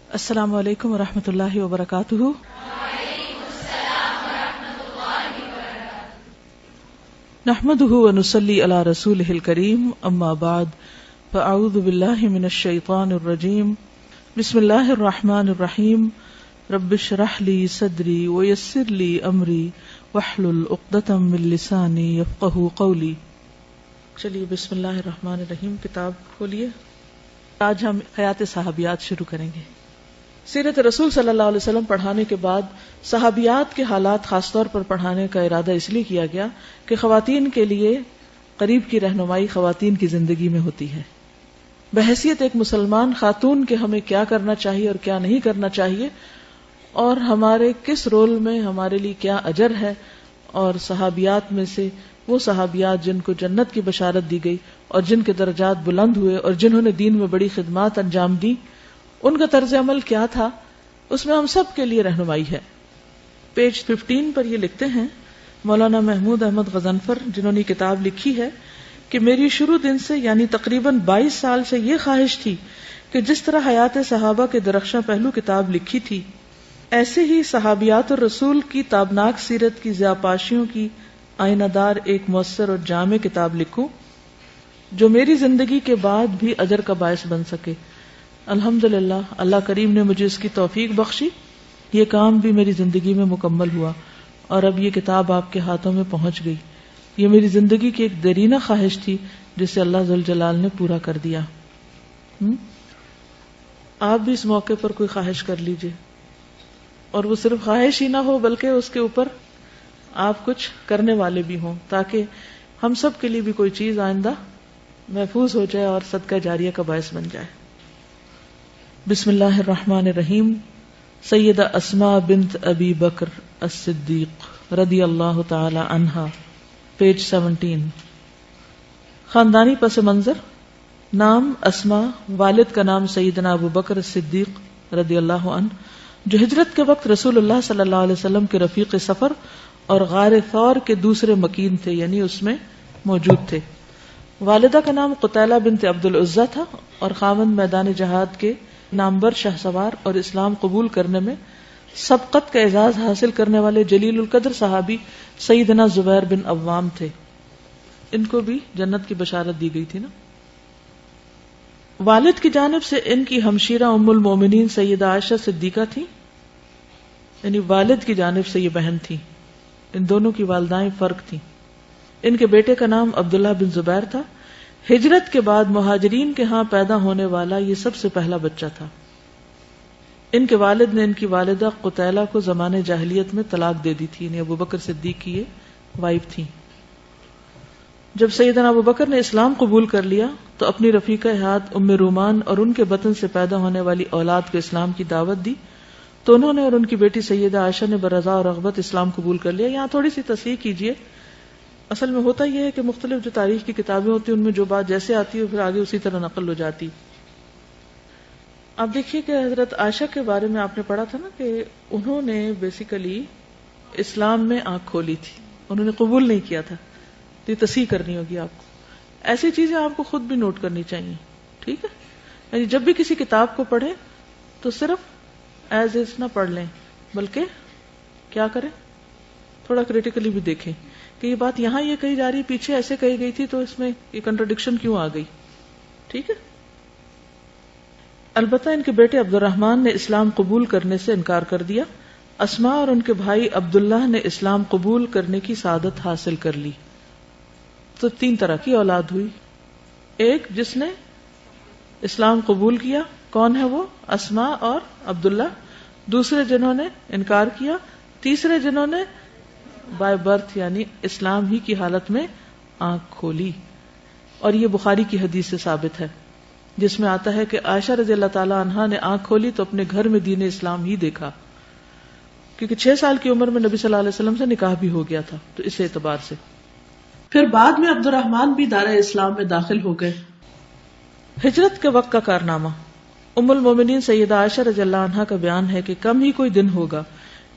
السلام علیکم ورحمۃ اللہ وبرکاتہ۔ نحمده ونصلی علی رسولہ الکریم، اما بعد فاعوذ باللہ من الشیطان الرجیم، بسم اللہ الرحمن الرحیم، رب اشرح لی صدری ویسر لی امری واحلل عقدۃ من لسانی یفقہوا قولی۔ چلیے بسم اللہ الرحمن الرحیم، کتاب کھولیے۔ آج ہم حیات صحابیات شروع کریں گے۔ سیرت رسول صلی اللہ علیہ وسلم پڑھانے کے بعد صحابیات کے حالات خاص طور پر پڑھانے کا ارادہ اس لیے کیا گیا کہ خواتین کے لیے قریب کی رہنمائی خواتین کی زندگی میں ہوتی ہے۔ بحیثیت ایک مسلمان خاتون کے ہمیں کیا کرنا چاہیے اور کیا نہیں کرنا چاہیے، اور ہمارے کس رول میں ہمارے لیے کیا اجر ہے، اور صحابیات میں سے وہ صحابیات جن کو جنت کی بشارت دی گئی اور جن کے درجات بلند ہوئے اور جنہوں نے دین میں بڑی خدمات انجام دی، ان کا طرز عمل کیا تھا، اس میں ہم سب کے لیے رہنمائی ہے۔ پیج 15 پر یہ لکھتے ہیں مولانا محمود احمد غضنفر، جنہوں نے کتاب لکھی ہے کہ میری شروع دن سے یعنی تقریباً 22 سال سے یہ خواہش تھی کہ جس طرح حیات صحابہ کے درخشاں پہلو کتاب لکھی تھی، ایسے ہی صحابیات الرسول کی تابناک سیرت کی ضیاءپاشیوں کی آئینہ دار ایک مؤثر اور جامع کتاب لکھوں جو میری زندگی کے بعد بھی اجر کا باعث بن سکے۔ الحمدللہ، اللہ کریم نے مجھے اس کی توفیق بخشی، یہ کام بھی میری زندگی میں مکمل ہوا اور اب یہ کتاب آپ کے ہاتھوں میں پہنچ گئی۔ یہ میری زندگی کی ایک دیرینہ خواہش تھی جسے اللہ ذوالجلال نے پورا کر دیا۔ آپ بھی اس موقع پر کوئی خواہش کر لیجئے، اور وہ صرف خواہش ہی نہ ہو بلکہ اس کے اوپر آپ کچھ کرنے والے بھی ہوں، تاکہ ہم سب کے لیے بھی کوئی چیز آئندہ محفوظ ہو جائے اور صدقہ جاریہ کا باعث بن جائے۔ بسم اللہ الرحمن الرحیم۔ سیدہ اسماء بنت ابی بکر الصدیق رضی اللہ تعالی عنہا، پیج 17۔ خاندانی پس منظر: نام اسماء، والد کا نام سیدنا ابو بکر الصدیق رضی اللہ عنہ، جو ہجرت کے وقت رسول اللہ صلی اللہ علیہ وسلم کے رفیق سفر اور غار ثور کے دوسرے مکین تھے، یعنی اس میں موجود تھے۔ والدہ کا نام قتیلہ بنت عبد العزیٰ تھا اور خاوند میدان جہاد کے نامور شاہ سوار اور اسلام قبول کرنے میں سبقت کا اعزاز حاصل کرنے والے جلیل القدر صحابی سیدنا زبیر بن عوام تھے۔ ان کو بھی جنت کی بشارت دی گئی تھی نا۔ والد کی جانب سے ان کی ہمشیرہ ام المومنین سیدہ عائشہ صدیقہ تھی، یعنی والد کی جانب سے یہ بہن تھی۔ ان دونوں کی والدائیں فرق تھیں۔ ان کے بیٹے کا نام عبداللہ بن زبیر تھا۔ ہجرت کے بعد مہاجرین کے ہاں پیدا ہونے والا یہ سب سے پہلا بچہ تھا۔ ان کے والد نے ان کی والدہ قتیلہ کو زمانے جاہلیت میں طلاق دے دی تھی، یعنی ابو بکر صدیق کی یہ وائف تھی۔ جب سیدنا ابو بکر نے اسلام قبول کر لیا تو اپنی رفیقہ حیات ام رومان اور ان کے بطن سے پیدا ہونے والی اولاد کو اسلام کی دعوت دی، تو انہوں نے اور ان کی بیٹی سیدہ عائشہ نے برضا اور رغبت اسلام قبول کر لیا۔ یہاں تھوڑی سی تصحیح کیجیے، اصل میں ہوتا یہ ہے کہ مختلف جو تاریخ کی کتابیں ہوتی ہیں ان میں جو بات جیسے آتی ہے پھر آگے اسی طرح نقل ہو جاتی۔ آپ دیکھیے کہ حضرت عائشہ کے بارے میں آپ نے پڑھا تھا نا کہ انہوں نے بیسیکلی اسلام میں آنکھ کھولی تھی، انہوں نے قبول نہیں کیا تھا۔ تو یہ تصحیح کرنی ہوگی آپ کو، ایسی چیزیں آپ کو خود بھی نوٹ کرنی چاہیے، ٹھیک ہے؟ یعنی جب بھی کسی کتاب کو پڑھیں تو صرف ایز از نہ پڑھ لیں، بلکہ کیا کریں، تھوڑا کریٹیکلی بھی دیکھیں کہ یہ بات یہاں یہ کہی جا رہی، پیچھے ایسے کہی گئی تھی، تو اس میں یہ کنٹرڈکشن کیوں آ گئی، ٹھیک ہے؟ البتہ ان کے بیٹے عبد الرحمن نے اسلام قبول کرنے سے انکار کر دیا۔ اسماء اور ان کے بھائی عبداللہ نے اسلام قبول کرنے کی سعادت حاصل کر لی۔ تو 3 طرح کی اولاد ہوئی۔ ایک جس نے اسلام قبول کیا، کون ہے وہ؟ اسماء اور عبداللہ۔ دوسرے جنہوں نے انکار کیا۔ تیسرے جنہوں نے بائی برتھ یعنی اسلام ہی کی حالت میں آنکھ کھولی۔ اور یہ بخاری کی حدیث سے ثابت ہے جس میں آتا ہے کہ عائشہ رضی اللہ تعالی عنہا نے آنکھ کھولی تو اپنے گھر میں دین اسلام ہی دیکھا، کیونکہ 6 سال کی عمر میں نبی صلی اللہ علیہ وسلم سے نکاح بھی ہو گیا تھا، تو اس اعتبار سے پھر بعد میں عبد الرحمن بھی دار اسلام میں داخل ہو گئے۔ ہجرت کے وقت کا کارنامہ: ام المومنین سیدہ عائشہ رضی اللہ عنہا کا بیان ہے کہ کم ہی کوئی دن ہوگا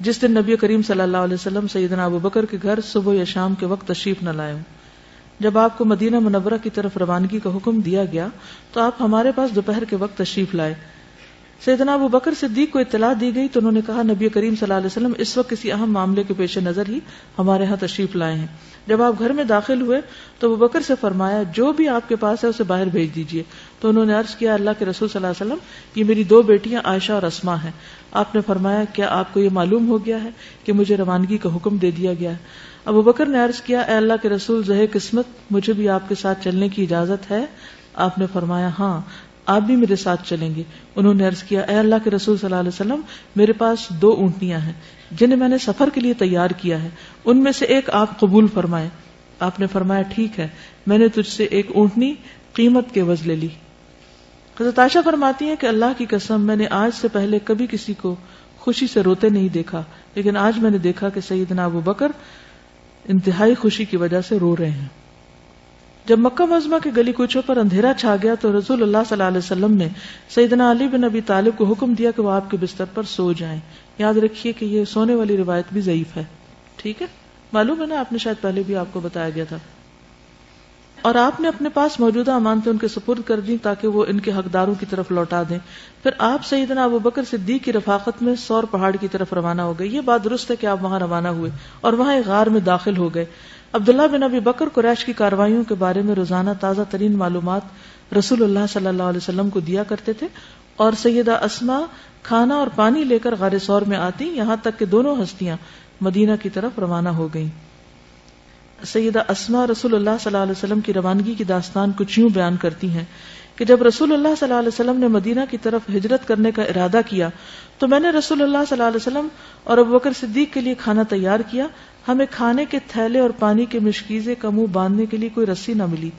جس دن نبی کریم صلی اللہ علیہ وسلم سیدنا ابو بکر کے گھر صبح یا شام کے وقت تشریف نہ لائے ہوں۔ جب آپ کو مدینہ منورہ کی طرف روانگی کا حکم دیا گیا تو آپ ہمارے پاس دوپہر کے وقت تشریف لائے۔ سیدنا ابو بکر صدیق کو اطلاع دی گئی تو انہوں نے کہا نبی کریم صلی اللہ علیہ وسلم اس وقت کسی اہم معاملے کے پیش نظر ہی ہمارے ہاں تشریف لائے ہیں. جب آپ گھر میں داخل ہوئے تو ابو بکر سے فرمایا جو بھی آپ کے پاس ہے اسے باہر بھیج دیجیے. تو انہوں نے عرض کیا اللہ کے رسول صلی اللہ علیہ وسلم یہ میری 2 بیٹیاں عائشہ اور اسماء ہیں. آپ نے فرمایا کیا آپ کو یہ معلوم ہو گیا ہے کہ مجھے روانگی کا حکم دے دیا گیا ہے؟ ابو بکر نے عرض کیا اے اللہ کے رسول زہے قسمت مجھے بھی آپ کے ساتھ چلنے کی اجازت ہے؟ آپ نے فرمایا ہاں آپ بھی میرے ساتھ چلیں گے. انہوں نے عرض کیا اے اللہ کے رسول صلی اللہ علیہ وسلم میرے پاس 2 اونٹنیاں ہیں جنہیں میں نے سفر کے لیے تیار کیا ہے, ان میں سے ایک آپ قبول فرمائیں. آپ نے فرمایا ٹھیک ہے, میں نے تجھ سے ایک اونٹنی قیمت کے عوض لے لی. حضرت عائشہ فرماتی ہیں کہ اللہ کی قسم میں نے آج سے پہلے کبھی کسی کو خوشی سے روتے نہیں دیکھا, لیکن آج میں نے دیکھا کہ سیدنا ابو بکر انتہائی خوشی کی وجہ سے رو رہے ہیں. جب مکہ معظمہ کے گلی کوچوں پر اندھیرا چھا گیا تو رسول اللہ صلی اللہ علیہ وسلم نے سیدنا علی بن ابی طالب کو حکم دیا کہ وہ آپ کے بستر پر سو جائیں. یاد رکھیے کہ یہ سونے والی روایت بھی ضعیف ہے, ٹھیک ہے, معلوم ہے نا, آپ نے شاید پہلے بھی آپ کو بتایا گیا تھا. اور آپ نے اپنے پاس موجودہ امانتیں ان کے سپرد کر دیں تاکہ وہ ان کے حقداروں کی طرف لوٹا دیں. پھر آپ سیدنا ابو بکر صدیق کی رفاقت میں سور پہاڑ کی طرف روانہ ہو گئے. یہ بات درست ہے کہ آپ وہاں روانہ ہوئے اور وہاں ایک غار میں داخل ہو گئے. عبداللہ بن ابی بکر قریش کی کارروائیوں کے بارے میں روزانہ تازہ ترین معلومات رسول اللہ صلی اللہ علیہ وسلم کو دیا کرتے تھے, اور سیدہ اسماء کھانا اور پانی لے کر غار ثور میں آتی, یہاں تک کہ دونوں ہستیاں مدینہ کی طرف روانہ ہو گئیں. سیدہ اسماء رسول اللہ صلی اللہ علیہ وسلم کی روانگی کی داستان کچھ یوں بیان کرتی ہیں کہ جب رسول اللہ صلی اللہ علیہ وسلم نے مدینہ کی طرف ہجرت کرنے کا ارادہ کیا تو میں نے رسول اللہ صلی اللہ علیہ وسلم اور ابو بکر صدیق کے لیے کھانا تیار کیا. ہمیں کھانے کے تھیلے اور پانی کے مشکیزے کا منہ باندھنے کے لیے کوئی رسی نہ ملی.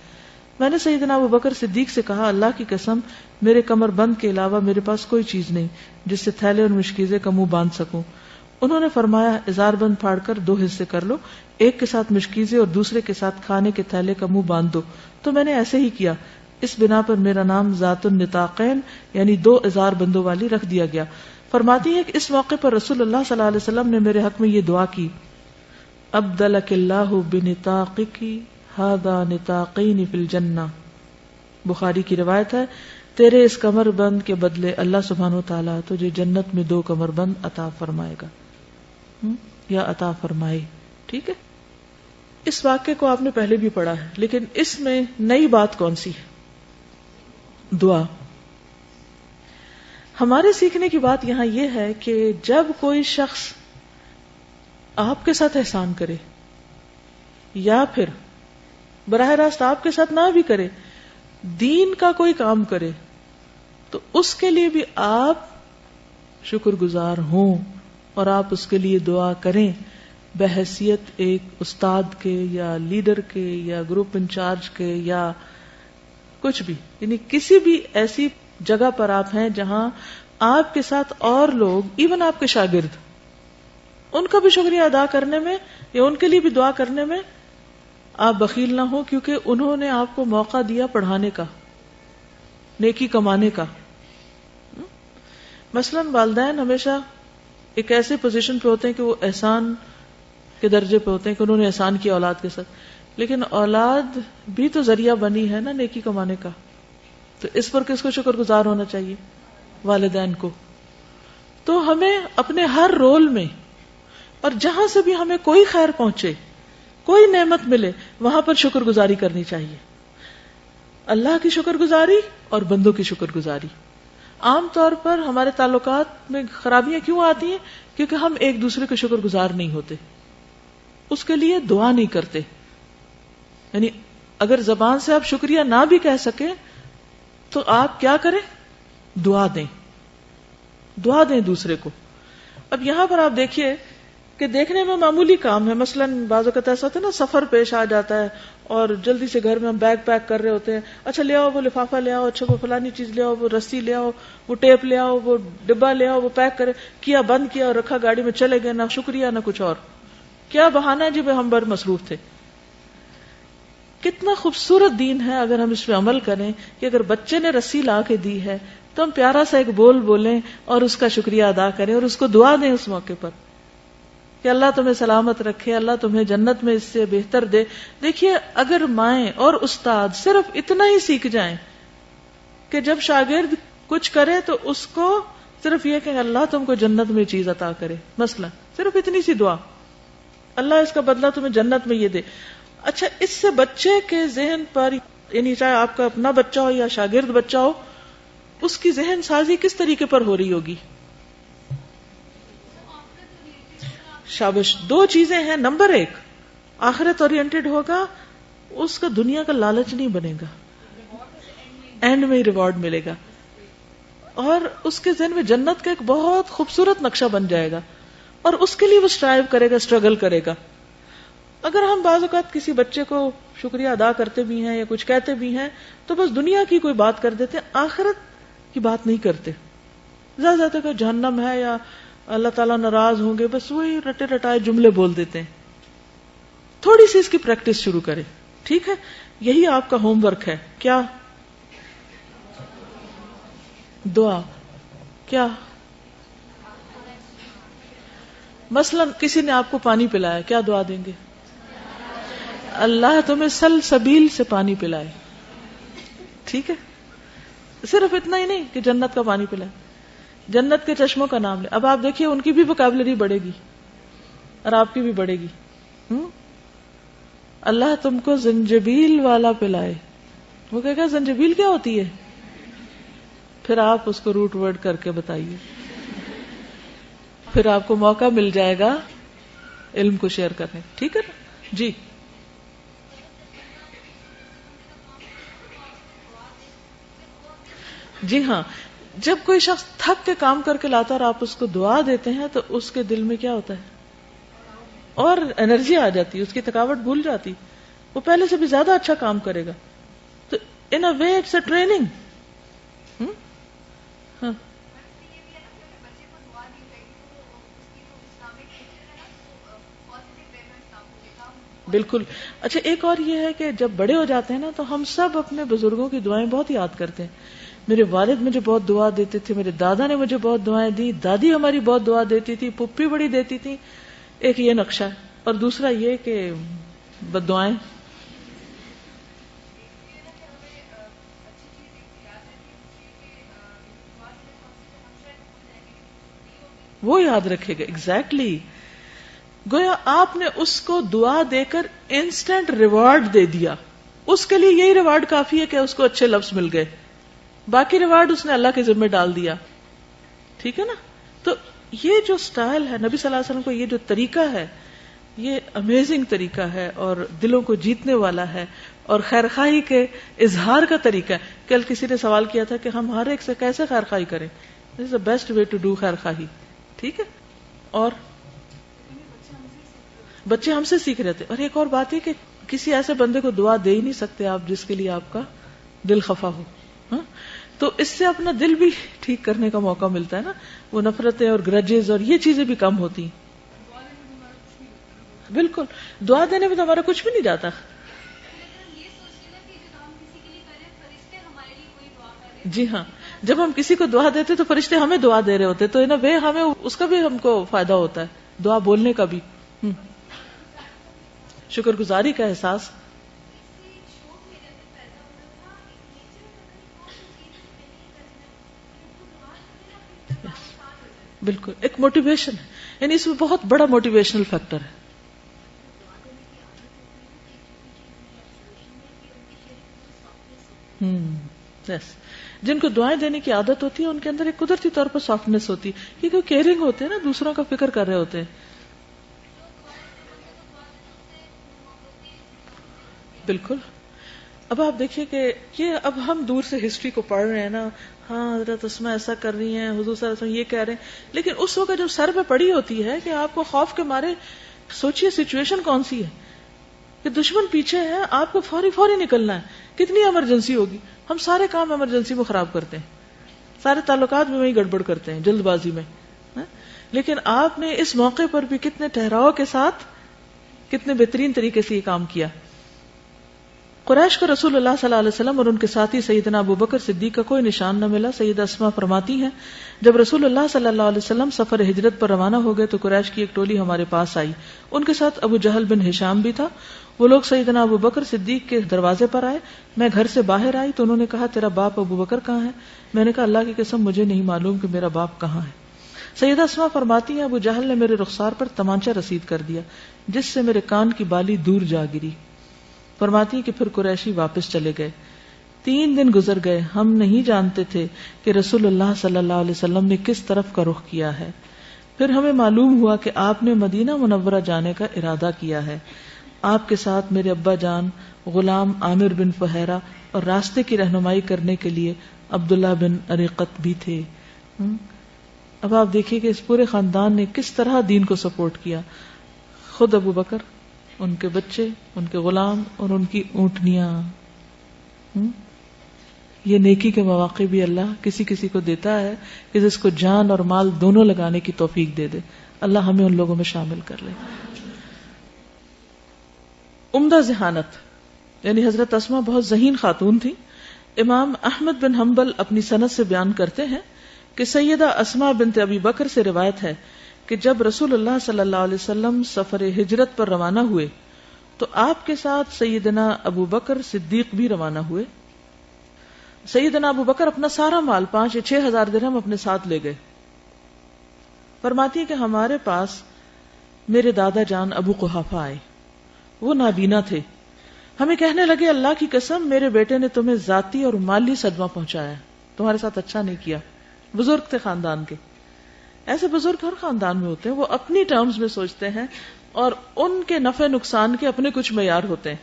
میں نے سیدنا ابو بکر صدیق سے کہا اللہ کی قسم میرے کمر بند کے علاوہ میرے پاس کوئی چیز نہیں جس سے تھیلے اور مشکیزے کا منہ باندھ سکوں. انہوں نے فرمایا ازار بند پھاڑ کر 2 حصے کر لو, ایک کے ساتھ مشکیزے اور دوسرے کے ساتھ کھانے کے تھیلے کا منہ باندھ دو. تو میں نے ایسے ہی کیا. اس بنا پر میرا نام ذات النطاقین یعنی 2 ازار بندوں والی رکھ دیا گیا. فرماتی ہے کہ اس موقع پر رسول اللہ صلی اللہ علیہ وسلم نے میرے حق میں یہ دعا کی ابدلک اللہ بنطاقک ھذا نطاقین فی الجنہ. بخاری کی روایت ہے تیرے اس کمر بند کے بدلے اللہ سبحانہ وتعالی تجھے جنت میں 2 کمر بند عطا فرمائے گا یا عطا فرمائے. ٹھیک ہے, اس واقعے کو آپ نے پہلے بھی پڑھا ہے, لیکن اس میں نئی بات کون سی ہے؟ دعا. ہمارے سیکھنے کی بات یہاں یہ ہے کہ جب کوئی شخص آپ کے ساتھ احسان کرے یا پھر براہ راست آپ کے ساتھ نہ بھی کرے, دین کا کوئی کام کرے, تو اس کے لیے بھی آپ شکر گزار ہوں اور آپ اس کے لیے دعا کریں بحیثیت ایک استاد کے یا لیڈر کے یا گروپ انچارج کے یا کچھ بھی, یعنی کسی بھی ایسی جگہ پر آپ ہیں جہاں آپ کے ساتھ اور لوگ ایون آپ کے شاگرد, ان کا بھی شکریہ ادا کرنے میں یا ان کے لیے بھی دعا کرنے میں آپ بخیل نہ ہو, کیونکہ انہوں نے آپ کو موقع دیا پڑھانے کا, نیکی کمانے کا. مثلا والدین ہمیشہ ایک ایسے پوزیشن پہ ہوتے ہیں کہ وہ احسان کے درجے پہ ہوتے ہیں کہ انہوں نے احسان کیا اولاد کے ساتھ, لیکن اولاد بھی تو ذریعہ بنی ہے نا نیکی کمانے کا. تو اس پر کس کو شکر گزار ہونا چاہیے؟ والدین کو. تو ہمیں اپنے ہر رول میں اور جہاں سے بھی ہمیں کوئی خیر پہنچے, کوئی نعمت ملے, وہاں پر شکر گزاری کرنی چاہیے. اللہ کی شکر گزاری اور بندوں کی شکر گزاری. عام طور پر ہمارے تعلقات میں خرابیاں کیوں آتی ہیں؟ کیونکہ ہم ایک دوسرے کے شکر گزار نہیں ہوتے, اس کے لیے دعا نہیں کرتے. یعنی اگر زبان سے آپ شکریہ نہ بھی کہہ سکیں تو آپ کیا کریں؟ دعا دیں, دعا دیں دوسرے کو. اب یہاں پر آپ دیکھیے کہ دیکھنے میں معمولی کام ہے, مثلا بعض اوقات ایسا ہوتا ہے نا سفر پیش آ جاتا ہے اور جلدی سے گھر میں ہم بیگ پیک کر رہے ہوتے ہیں, اچھا لے آؤ وہ لفافہ لے آؤ, اچھا وہ فلانی چیز لے آؤ, وہ رسی لے آؤ, وہ ٹیپ لے آؤ, وہ ڈبہ لے آؤ, وہ پیک کرے کیا, بند کیا اور رکھا, گاڑی میں چلے گئے, نہ شکریہ نہ کچھ اور. کیا بہانہ ہے جی ہم بڑے مصروف تھے. کتنا خوبصورت دین ہے اگر ہم اس پہ عمل کریں کہ اگر بچے نے رسی لا کے دی ہے تو ہم پیارا سا ایک بول بولیں اور اس کا شکریہ ادا کریں اور اس کو دعا دیں اس موقع پر کہ اللہ تمہیں سلامت رکھے, اللہ تمہیں جنت میں اس سے بہتر دے. دیکھیے اگر مائیں اور استاد صرف اتنا ہی سیکھ جائیں کہ جب شاگرد کچھ کرے تو اس کو صرف یہ کہ اللہ تم کو جنت میں چیز عطا کرے، مثلا صرف اتنی سی دعا، اللہ اس کا بدلہ تمہیں جنت میں یہ دے. اچھا، اس سے بچے کے ذہن پر، یعنی چاہے آپ کا اپنا بچہ ہو یا شاگرد بچہ ہو، اس کی ذہن سازی کس طریقے پر ہو رہی ہوگی؟ شابش، دو چیزیں ہیں. نمبر ایک، آخرت اورینٹڈ ہوگا، اس کا دنیا کا لالچ نہیں بنے گا، اینڈ میں ہی ریوارڈ ملے گا، اور اس کے ذہن میں جنت کا ایک بہت خوبصورت نقشہ بن جائے گا، اور اس کے لیے وہ اسٹرائیو کرے گا، اسٹرگل کرے گا. اگر ہم بعض اوقات کسی بچے کو شکریہ ادا کرتے بھی ہیں یا کچھ کہتے بھی ہیں تو بس دنیا کی کوئی بات کر دیتے ہیں، آخرت کی بات نہیں کرتے. زیادہ زیادہ کہ جہنم ہے یا اللہ تعالیٰ ناراض ہوں گے، بس وہی رٹے رٹائے جملے بول دیتے ہیں. تھوڑی سی اس کی پریکٹس شروع کرے، ٹھیک ہے؟ یہی آپ کا ہوم ورک ہے. کیا؟ دعا. کیا؟ مثلا کسی نے آپ کو پانی پلایا، کیا دعا دیں گے؟ اللہ تمہیں سلسبیل سے پانی پلائے. ٹھیک ہے؟ صرف اتنا ہی نہیں کہ جنت کا پانی پلائے، جنت کے چشموں کا نام لے. اب آپ دیکھیے ان کی بھی وکیبلری بڑھے گی اور آپ کی بھی بڑھے گی. اللہ تم کو زنجبیل والا پلائے. وہ کہے گا زنجبیل کیا ہوتی ہے؟ پھر آپ اس کو روٹ ورڈ کر کے بتائیے، پھر آپ کو موقع مل جائے گا علم کو شیئر کرنے. ٹھیک ہے نا جی؟ جی ہاں، جب کوئی شخص تھک کے کام کر کے لاتا ہے اور آپ اس کو دعا دیتے ہیں تو اس کے دل میں کیا ہوتا ہے؟ اور انرجی آ جاتی ہے، اس کی تھکاوٹ بھول جاتی، وہ پہلے سے بھی زیادہ اچھا کام کرے گا. تو ان اے وے اٹس اے ٹریننگ. بالکل. اچھا، ایک اور یہ ہے کہ جب بڑے ہو جاتے ہیں نا تو ہم سب اپنے بزرگوں کی دعائیں بہت یاد کرتے ہیں. میرے والد مجھے بہت دعا دیتے تھے، میرے دادا نے مجھے بہت دعائیں دی، دادی ہماری بہت دعا دیتی تھی، پپھی بڑی دیتی تھی. ایک یہ نقشہ ہے. اور دوسرا یہ کہ بد دعائیں. وہ یاد رکھے گا. ایگزیکٹلی. گویا آپ نے اس کو دعا دے کر انسٹنٹ ریوارڈ دے دیا. اس کے لیے یہی ریوارڈ کافی ہے کہ اس کو اچھے لفظ مل گئے، باقی ریوارڈ اس نے اللہ کے ذمہ ڈال دیا. ٹھیک ہے نا؟ تو یہ جو سٹائل ہے نبی صلی اللہ علیہ وسلم کو، یہ جو طریقہ ہے، یہ امیزنگ طریقہ ہے اور دلوں کو جیتنے والا ہے اور خیرخواہی کے اظہار کا طریقہ ہے. کل کسی نے سوال کیا تھا کہ ہم ہر ایک سے کیسے خیرخواہی کریں. This is the best way to do خیرخواہی. ٹھیک ہے؟ اور بچے ہم سے سیکھ رہے تھے. اور ایک اور بات ہے کہ کسی ایسے بندے کو دعا دے ہی نہیں سکتے آپ جس کے لیے آپ کا دل خفا ہو. تو اس سے اپنا دل بھی ٹھیک کرنے کا موقع ملتا ہے نا. وہ نفرتیں اور گرجز اور یہ چیزیں بھی کم ہوتی ہیں. بالکل. دعا دینے میں تو ہمارا کچھ بھی نہیں جاتا. جی ہاں، جب ہم کسی کو دعا دیتے تو فرشتے ہمیں دعا دے رہے ہوتے، تو ان وے ہمیں اس کا بھی ہم کو فائدہ ہوتا ہے، دعا بولنے کا بھی. شکر گزاری کا احساس. بالکل ایک موٹیویشن ہے، یعنی اس میں بہت بڑا موٹیویشنل فیکٹر ہے. یس. جن کو دعائیں دینے کی عادت ہوتی ہے ان کے اندر ایک قدرتی طور پر سافٹنس ہوتی ہے، کیونکہ وہ کیئرنگ ہوتے ہیں نا، دوسروں کا فکر کر رہے ہوتے ہیں. بالکل. اب آپ دیکھیے کہ یہ اب ہم دور سے ہسٹری کو پڑھ رہے ہیں نا، ہاں حضرت اسماء ایسا کر رہی ہیں، حضور صلی اللہ علیہ وسلم یہ کہہ رہے ہیں، لیکن اس وقت جب سر پہ پڑی ہوتی ہے کہ آپ کو خوف کے مارے سوچئے سچویشن کون سی ہے کہ دشمن پیچھے ہے، آپ کو فوری نکلنا ہے، کتنی ایمرجنسی ہوگی. ہم سارے کام ایمرجنسی میں خراب کرتے ہیں، سارے تعلقات میں وہی گڑبڑ کرتے ہیں جلد بازی میں. لیکن آپ نے اس موقع پر بھی کتنے ٹھہراؤ کے ساتھ، کتنے بہترین طریقے سے یہ کام کیا. قریش کو رسول اللہ صلی اللہ علیہ وسلم اور ان کے ساتھی سیدنا ابو بکر صدیق کا کوئی نشان نہ ملا. سیدہ اسماء فرماتی ہیں جب رسول اللہ صلی اللہ علیہ وسلم سفر ہجرت پر روانہ ہو گئے تو قریش کی ایک ٹولی ہمارے پاس آئی. ان کے ساتھ ابو جہل بن ہشام بھی تھا. وہ لوگ سیدنا ابو بکر صدیق کے دروازے پر آئے. میں گھر سے باہر آئی تو انہوں نے کہا تیرا باپ ابو بکر کہاں ہے؟ میں نے کہا اللہ کی قسم مجھے نہیں معلوم کہ میرا باپ کہاں ہے. سیدہ اسماء فرماتی ہیں ابو جہل نے میرے رخسار پر تمانچہ رسید کر دیا جس سے میرے کان کی بالی دور جا گری. فرماتی کہ پھر قریشی واپس چلے گئے. 3 دن گزر گئے. ہم نہیں جانتے تھے کہ رسول اللہ صلی اللہ علیہ وسلم نے کس طرف کا رخ کیا ہے. پھر ہمیں معلوم ہوا کہ آپ نے مدینہ منورہ جانے کا ارادہ کیا ہے. آپ کے ساتھ میرے ابا جان، غلام عامر بن فہیرہ اور راستے کی رہنمائی کرنے کے لیے عبداللہ بن اریقت بھی تھے. اب آپ دیکھیے کہ اس پورے خاندان نے کس طرح دین کو سپورٹ کیا. خود ابو بکر، ان کے بچے، ان کے غلام اور ان کی اونٹنیاں. یہ نیکی کے مواقع بھی اللہ کسی کسی کو دیتا ہے کہ جس کو جان اور مال دونوں لگانے کی توفیق دے دے. اللہ ہمیں ان لوگوں میں شامل کر لے. عمدہ ذہانت، یعنی حضرت اسماء بہت ذہین خاتون تھی. امام احمد بن حنبل اپنی سند سے بیان کرتے ہیں کہ سیدہ اسماء بنت ابی بکر سے روایت ہے کہ جب رسول اللہ صلی اللہ علیہ وسلم سفر ہجرت پر روانہ ہوئے تو آپ کے ساتھ سیدنا ابو بکر صدیق بھی روانہ ہوئے. سیدنا ابو بکر اپنا سارا مال 5 یا 6 ہزار درہم اپنے ساتھ لے گئے. فرماتی ہے کہ ہمارے پاس میرے دادا جان ابو قحافہ آئے. وہ نابینا تھے. ہمیں کہنے لگے اللہ کی قسم میرے بیٹے نے تمہیں ذاتی اور مالی صدمہ پہنچایا، تمہارے ساتھ اچھا نہیں کیا. بزرگ تھے خاندان کے. ایسے بزرگ ہر خاندان میں ہوتے ہیں، وہ اپنی ٹرمز میں سوچتے ہیں اور ان کے نفع نقصان کے اپنے کچھ معیار ہوتے ہیں.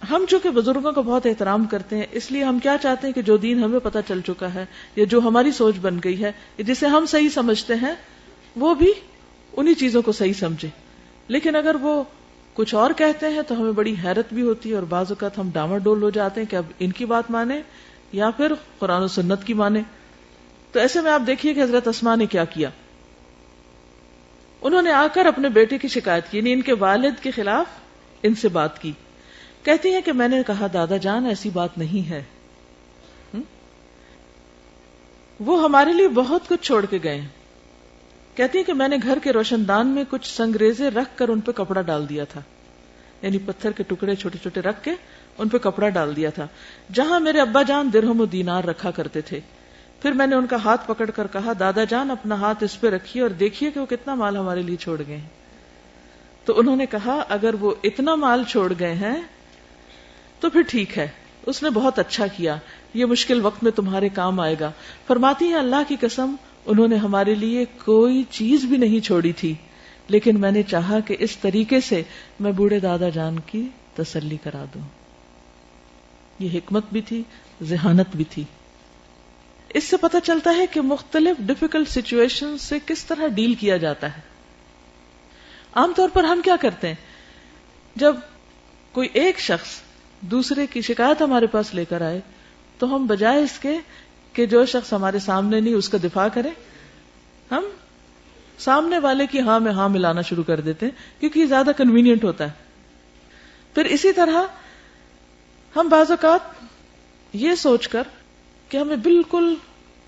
ہم چونکہ بزرگوں کا بہت احترام کرتے ہیں اس لیے ہم کیا چاہتے ہیں کہ جو دین ہمیں پتہ چل چکا ہے یا جو ہماری سوچ بن گئی ہے جسے ہم صحیح سمجھتے ہیں وہ بھی انہی چیزوں کو صحیح سمجھے. لیکن اگر وہ کچھ اور کہتے ہیں تو ہمیں بڑی حیرت بھی ہوتی ہے اور بعض اوقات ہم ڈاما ڈول ہو جاتے ہیں کہ اب ان کی بات مانیں یا پھر قرآن و سنت کی مانیں. تو ایسے میں آپ دیکھیے کہ حضرت اسماء نے کیا کیا. انہوں نے آ کر اپنے بیٹے کی شکایت کی، یعنی ان کے والد کے خلاف ان سے بات کی. کہتی ہیں کہ میں نے کہا دادا جان ایسی بات نہیں ہے، وہ ہمارے لیے بہت کچھ چھوڑ کے گئے. کہتی ہیں کہ میں نے گھر کے روشن دان میں کچھ سنگریزے رکھ کر ان پہ کپڑا ڈال دیا تھا، یعنی پتھر کے ٹکڑے چھوٹے چھوٹے رکھ کے ان پہ کپڑا ڈال دیا تھا جہاں میرے ابا جان درہم و دینار رکھا کرتے تھے. پھر میں نے ان کا ہاتھ پکڑ کر کہا دادا جان اپنا ہاتھ اس پہ رکھیے اور دیکھیے کہ وہ کتنا مال ہمارے لیے چھوڑ گئے ہیں. تو انہوں نے کہا اگر وہ اتنا مال چھوڑ گئے ہیں تو پھر ٹھیک ہے، اس نے بہت اچھا کیا، یہ مشکل وقت میں تمہارے کام آئے گا. فرماتی ہیں اللہ کی قسم انہوں نے ہمارے لیے کوئی چیز بھی نہیں چھوڑی تھی، لیکن میں نے چاہا کہ اس طریقے سے میں بوڑھے دادا جان کی تسلی کرا دوں. یہ حکمت بھی تھی، ذہانت بھی تھی. اس سے پتہ چلتا ہے کہ مختلف ڈیفیکلٹ سچویشن سے کس طرح ڈیل کیا جاتا ہے. عام طور پر ہم کیا کرتے ہیں، جب کوئی ایک شخص دوسرے کی شکایت ہمارے پاس لے کر آئے تو ہم بجائے اس کے کہ جو شخص ہمارے سامنے نہیں اس کا دفاع کریں، ہم سامنے والے کی ہاں میں ہاں ملانا شروع کر دیتے ہیں کیونکہ یہ زیادہ کنوینئنٹ ہوتا ہے. پھر اسی طرح ہم بعض اوقات یہ سوچ کر کہ ہمیں بالکل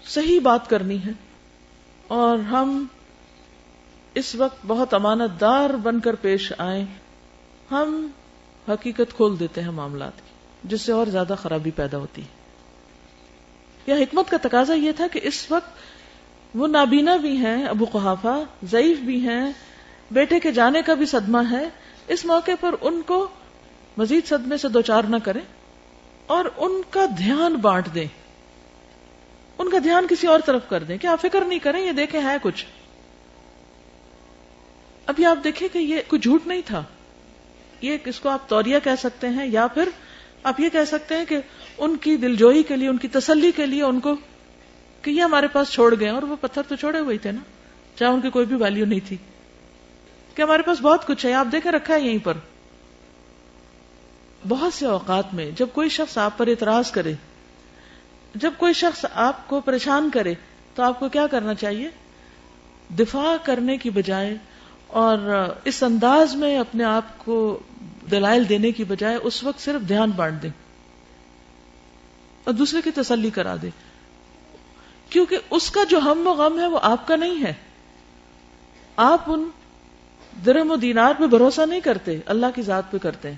صحیح بات کرنی ہے اور ہم اس وقت بہت امانت دار بن کر پیش آئیں، ہم حقیقت کھول دیتے ہیں معاملات کی، جس سے اور زیادہ خرابی پیدا ہوتی ہے. یا حکمت کا تقاضا یہ تھا کہ اس وقت وہ نابینا بھی ہیں، ابو قحافہ ضعیف بھی ہیں، بیٹے کے جانے کا بھی صدمہ ہے. اس موقع پر ان کو مزید صدمے سے دوچار نہ کریں اور ان کا دھیان بانٹ دیں، ان کا دھیان کسی اور طرف کر دیں کہ آپ فکر نہیں کریں، یہ دیکھیں ہے کچھ. ابھی آپ دیکھیں کہ یہ کوئی جھوٹ نہیں تھا، یہ اس کو آپ توریہ کہہ سکتے ہیں یا پھر آپ یہ کہہ سکتے ہیں کہ ان کی دلجوئی کے لیے، ان کی تسلی کے لیے ان کو کہ یہ ہمارے پاس چھوڑ گئے، اور وہ پتھر تو چھوڑے ہوئے تھے نا، چاہے ان کی کوئی بھی ویلیو نہیں تھی، کہ ہمارے پاس بہت کچھ ہے، آپ دیکھیں رکھا ہے یہیں پر. بہت سے اوقات میں جب کوئی شخص آپ پر اعتراض کرے، جب کوئی شخص آپ کو پریشان کرے تو آپ کو کیا کرنا چاہیے؟ دفاع کرنے کی بجائے اور اس انداز میں اپنے آپ کو دلائل دینے کی بجائے اس وقت صرف دھیان بانٹ دیں اور دوسرے کی تسلی کرا دیں، کیونکہ اس کا جو ہم و غم ہے وہ آپ کا نہیں ہے. آپ ان درہم و دینار پہ بھروسہ نہیں کرتے، اللہ کی ذات پہ کرتے ہیں.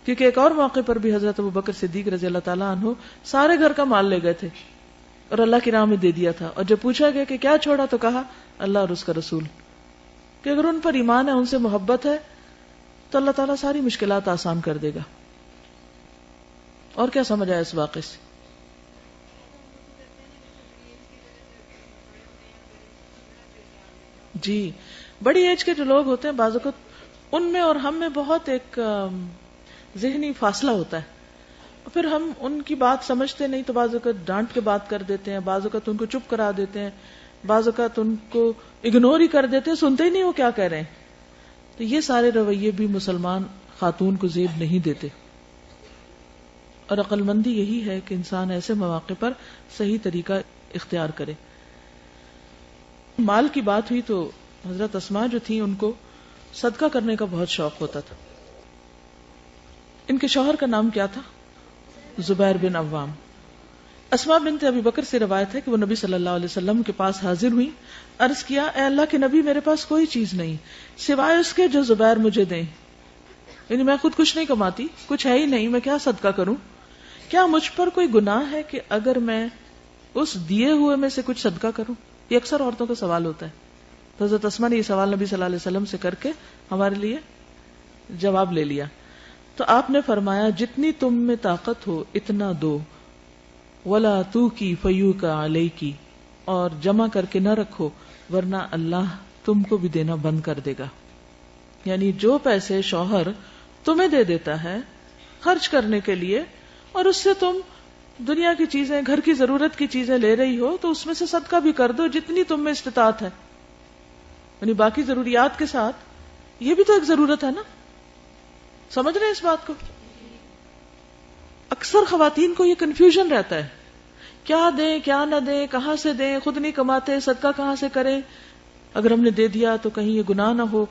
کیونکہ ایک اور موقع پر بھی حضرت ابوبکر صدیق رضی اللہ تعالیٰ عنہ سارے گھر کا مال لے گئے تھے اور اللہ کی راہ میں دے دیا تھا، اور جب پوچھا گیا کہ کیا چھوڑا تو کہا اللہ اور اس کا رسول، کہ اگر ان پر ایمان ہے، ان سے محبت ہے تو اللہ تعالیٰ ساری مشکلات آسان کر دے گا. اور کیا سمجھ آیا اس واقعے سے؟ جی، بڑی ایج کے جو لوگ ہوتے ہیں بعض اوقات ان میں اور ہم میں بہت ایک ذہنی فاصلہ ہوتا ہے، پھر ہم ان کی بات سمجھتے نہیں تو بعض اوقات ڈانٹ کے بات کر دیتے ہیں، بعض اوقات ان کو چپ کرا دیتے ہیں، بعض اوقات ان کو اگنور ہی کر دیتے ہیں، سنتے ہی نہیں وہ کیا کہہ رہے ہیں. تو یہ سارے رویے بھی مسلمان خاتون کو زیب نہیں دیتے، اور عقل مندی یہی ہے کہ انسان ایسے مواقع پر صحیح طریقہ اختیار کرے. مال کی بات ہوئی تو حضرت اسماء جو تھی ان کو صدقہ کرنے کا بہت شوق ہوتا تھا. ان کے شوہر کا نام کیا تھا؟ زبیر بن عوام. اسماء بنت ابی بکر سے روایت ہے کہ وہ نبی صلی اللہ علیہ وسلم کے پاس حاضر ہوئی، عرض کیا اے اللہ کے نبی، میرے پاس کوئی چیز نہیں سوائے اس کے جو زبیر مجھے دیں، یعنی میں خود کچھ نہیں کماتی، کچھ ہے ہی نہیں، میں کیا صدقہ کروں؟ کیا مجھ پر کوئی گناہ ہے کہ اگر میں اس دیے ہوئے میں سے کچھ صدقہ کروں؟ یہ اکثر عورتوں کا سوال ہوتا ہے. تو حضرت اسماء نے یہ سوال نبی صلی اللہ علیہ وسلم سے کر کے ہمارے لیے جواب لے لیا. تو آپ نے فرمایا جتنی تم میں طاقت ہو اتنا دو، ولا تو کی فیو کا علیہ کی، اور جمع کر کے نہ رکھو ورنہ اللہ تم کو بھی دینا بند کر دے گا. یعنی جو پیسے شوہر تمہیں دے دیتا ہے خرچ کرنے کے لیے، اور اس سے تم دنیا کی چیزیں، گھر کی ضرورت کی چیزیں لے رہی ہو، تو اس میں سے صدقہ بھی کر دو جتنی تم میں استطاعت ہے. یعنی باقی ضروریات کے ساتھ یہ بھی تو ایک ضرورت ہے نا. سمجھ رہے ہیں اس بات کو؟ اکثر خواتین کو یہ کنفیوژن رہتا ہے، کیا دیں کیا نہ دیں، کہاں سے دیں، خود نہیں کماتے، صدقہ کہاں سے کریں، اگر ہم نے دے دیا تو کہیں یہ گناہ نہ ہو.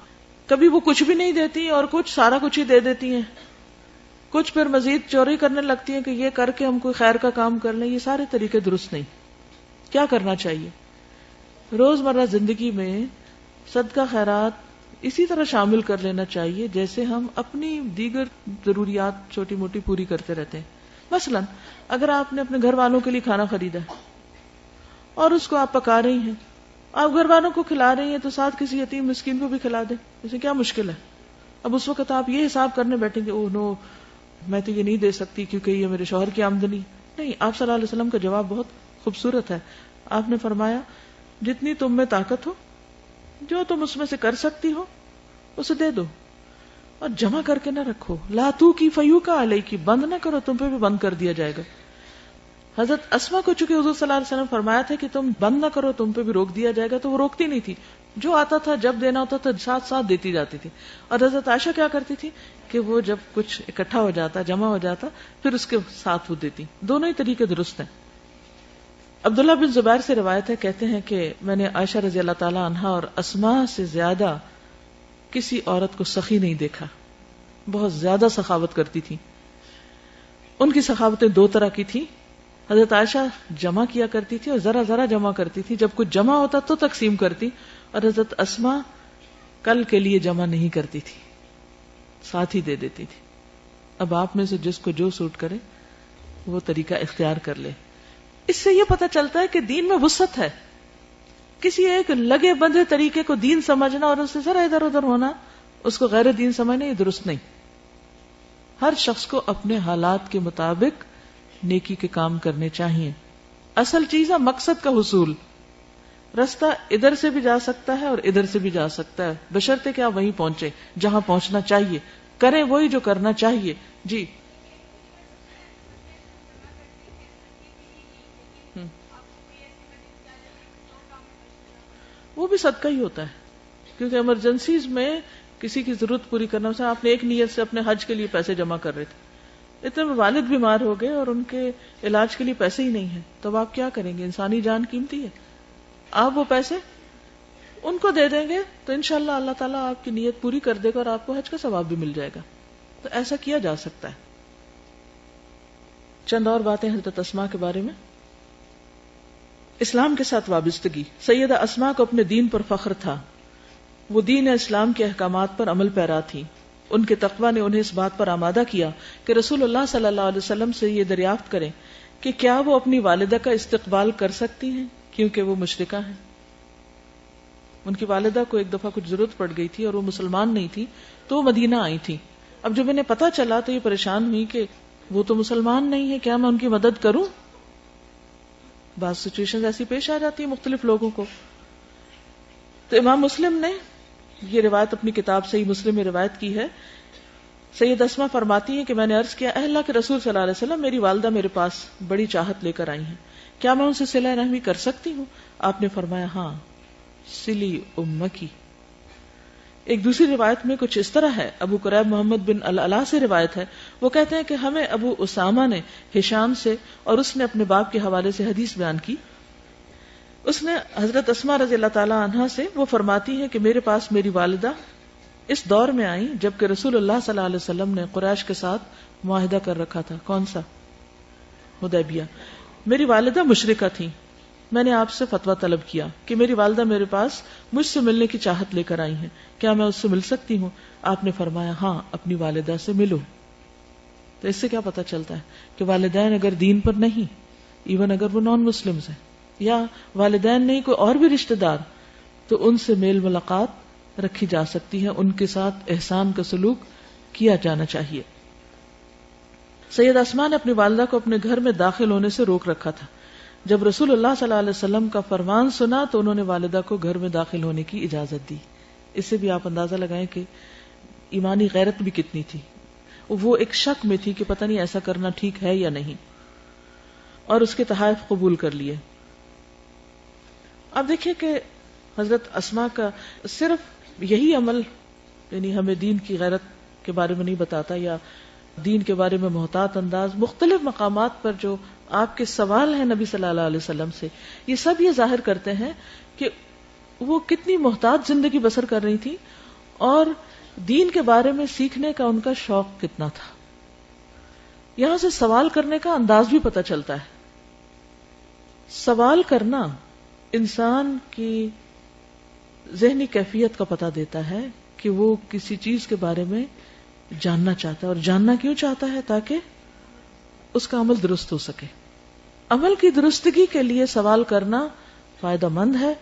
کبھی وہ کچھ بھی نہیں دیتی اور کچھ سارا کچھ ہی دے دیتی ہیں، کچھ پھر مزید چوری کرنے لگتی ہیں کہ یہ کر کے ہم کوئی خیر کا کام کر لیں. یہ سارے طریقے درست نہیں. کیا کرنا چاہیے؟ روزمرہ زندگی میں صدقہ خیرات اسی طرح شامل کر لینا چاہیے جیسے ہم اپنی دیگر ضروریات چھوٹی موٹی پوری کرتے رہتے ہیں. مثلا اگر آپ نے اپنے گھر والوں کے لیے کھانا خریدا اور اس کو آپ پکا رہی ہیں، آپ گھر والوں کو کھلا رہی ہیں تو ساتھ کسی یتیم مسکین کو بھی کھلا دیں، اسے کیا مشکل ہے؟ اب اس وقت آپ یہ حساب کرنے بیٹھیں گے، اوہ نو میں تو یہ نہیں دے سکتی کیونکہ یہ میرے شوہر کی آمدنی نہیں. آپ صلی اللہ علیہ وسلم کا جواب بہت خوبصورت ہے. آپ نے فرمایا جتنی تم میں طاقت ہو، جو تم اس میں سے کر سکتی ہو اسے دے دو، اور جمع کر کے نہ رکھو. لا تو کی فیو کا علیہ کی، بند نہ کرو، تم پہ بھی بند کر دیا جائے گا. حضرت اسماء کو چونکہ حضور صلی اللہ علیہ وسلم فرمایا تھا کہ تم بند نہ کرو، تم پہ بھی روک دیا جائے گا، تو وہ روکتی نہیں تھی. جو آتا تھا جب دینا ہوتا تھا ساتھ ساتھ دیتی جاتی تھی. اور حضرت عائشہ کیا کرتی تھی کہ وہ جب کچھ اکٹھا ہو جاتا، جمع ہو جاتا، پھر اس کے ساتھ وہ دیتی. دونوں ہی طریقے درست ہیں. عبداللہ بن زبیر سے روایت ہے، کہتے ہیں کہ میں نے عائشہ رضی اللہ تعالی عنہا اور اسماء سے زیادہ کسی عورت کو سخی نہیں دیکھا. بہت زیادہ سخاوت کرتی تھی. ان کی سخاوتیں دو طرح کی تھی. حضرت عائشہ جمع کیا کرتی تھی اور ذرا ذرا جمع کرتی تھی، جب کچھ جمع ہوتا تو تقسیم کرتی. اور حضرت اسماء کل کے لیے جمع نہیں کرتی تھی، ساتھ ہی دے دیتی تھی. اب آپ میں سے جس کو جو سوٹ کرے وہ طریقہ اختیار کر لے. اس سے یہ پتہ چلتا ہے کہ دین میں وسعت ہے. کسی ایک لگے بندھے طریقے کو دین سمجھنا اور اس سے ذرا ادھر ادھر ہونا، اس کو غیر دین سمجھنا، یہ درست نہیں. ہر شخص کو اپنے حالات کے مطابق نیکی کے کام کرنے چاہیے. اصل چیز ہے مقصد کا حصول. رستہ ادھر سے بھی جا سکتا ہے اور ادھر سے بھی جا سکتا ہے، بشرطے کہ آپ وہیں پہنچے جہاں پہنچنا چاہیے، کریں وہی جو کرنا چاہیے. جی وہ بھی صدقہ ہی ہوتا ہے، کیونکہ ایمرجنسیز میں کسی کی ضرورت پوری کرنا. مثلا آپ نے ایک نیت سے اپنے حج کے لیے پیسے جمع کر رہے تھے، اتنے میں والد بیمار ہو گئے اور ان کے علاج کے لیے پیسے ہی نہیں ہیں، تو اب آپ کیا کریں گے؟ انسانی جان قیمتی ہے. آپ وہ پیسے ان کو دے دیں گے تو انشاءاللہ اللہ تعالیٰ آپ کی نیت پوری کر دے گا اور آپ کو حج کا ثواب بھی مل جائے گا. تو ایسا کیا جا سکتا ہے. چند اور باتیں حضرت اسماء کے بارے میں. اسلام کے ساتھ وابستگی. سیدہ اسماء کو اپنے دین پر فخر تھا. وہ دین اسلام کے احکامات پر عمل پیرا تھی. ان کے تقوی نے انہیں اس بات پر آمادہ کیا کہ رسول اللہ صلی اللہ علیہ وسلم سے یہ دریافت کریں کہ کیا وہ اپنی والدہ کا استقبال کر سکتی ہیں کیونکہ وہ مشرکہ ہیں. ان کی والدہ کو ایک دفعہ کچھ ضرورت پڑ گئی تھی اور وہ مسلمان نہیں تھی, تو وہ مدینہ آئی تھی. اب جب انہیں پتا چلا تو یہ پریشان ہوئی کہ وہ تو مسلمان نہیں ہے, کیا میں ان کی مدد کروں؟ بعض سچویشن ایسی پیش آ جاتی ہیں مختلف لوگوں کو. تو امام مسلم نے یہ روایت اپنی کتاب صحیح مسلم میں روایت کی ہے. سید اسماء فرماتی ہیں کہ میں نے عرض کیا, اے اللہ کے رسول صلی اللہ علیہ وسلم, میری والدہ میرے پاس بڑی چاہت لے کر آئی ہیں, کیا میں ان سے صلہ رحمی کر سکتی ہوں؟ آپ نے فرمایا ہاں, سلی امکی. ایک دوسری روایت میں کچھ اس طرح ہے. ابو قریب محمد بن العلا سے روایت ہے, وہ کہتے ہیں کہ ہمیں ابو اسامہ نے ہشام سے اور اس نے اپنے باپ کے حوالے سے حدیث بیان کی. اس نے حضرت اسماء رضی اللہ تعالی عنہا سے, وہ فرماتی ہے کہ میرے پاس میری والدہ اس دور میں آئی جبکہ رسول اللہ صلی اللہ علیہ وسلم نے قریش کے ساتھ معاہدہ کر رکھا تھا. کون سا؟ حدیبیہ. میری والدہ مشرکہ تھی. میں نے آپ سے فتویٰ طلب کیا کہ میری والدہ میرے پاس مجھ سے ملنے کی چاہت لے کر آئی ہیں, کیا میں اس سے مل سکتی ہوں؟ آپ نے فرمایا ہاں, اپنی والدہ سے ملو. تو اس سے کیا پتہ چلتا ہے کہ والدین اگر دین پر نہیں, ایون اگر وہ نان مسلمز ہیں, یا والدین نہیں کوئی اور بھی رشتہ دار, تو ان سے میل ملاقات رکھی جا سکتی ہے, ان کے ساتھ احسان کا سلوک کیا جانا چاہیے. سید اسماء نے اپنی والدہ کو اپنے گھر میں داخل ہونے سے روک رکھا تھا. جب رسول اللہ صلی اللہ علیہ وسلم کا فرمان سنا تو انہوں نے والدہ کو گھر میں داخل ہونے کی اجازت دی. اس سے بھی آپ اندازہ لگائیں کہ ایمانی غیرت بھی کتنی تھی. وہ ایک شک میں تھی کہ پتہ نہیں ایسا کرنا ٹھیک ہے یا نہیں, اور اس کے تحائف قبول کر لیے. اب دیکھیے کہ حضرت اسماء کا صرف یہی عمل یعنی ہمیں دین کی غیرت کے بارے میں نہیں بتاتا, یا دین کے بارے میں محتاط انداز, مختلف مقامات پر جو آپ کے سوال ہیں نبی صلی اللہ علیہ وسلم سے, یہ سب یہ ظاہر کرتے ہیں کہ وہ کتنی محتاط زندگی بسر کر رہی تھی اور دین کے بارے میں سیکھنے کا ان کا شوق کتنا تھا. یہاں سے سوال کرنے کا انداز بھی پتہ چلتا ہے. سوال کرنا انسان کی ذہنی کیفیت کا پتہ دیتا ہے کہ وہ کسی چیز کے بارے میں جاننا چاہتا ہے, اور جاننا کیوں چاہتا ہے؟ تاکہ اس کا عمل درست ہو سکے. عمل کی درستگی کے لیے سوال کرنا فائدہ مند ہے,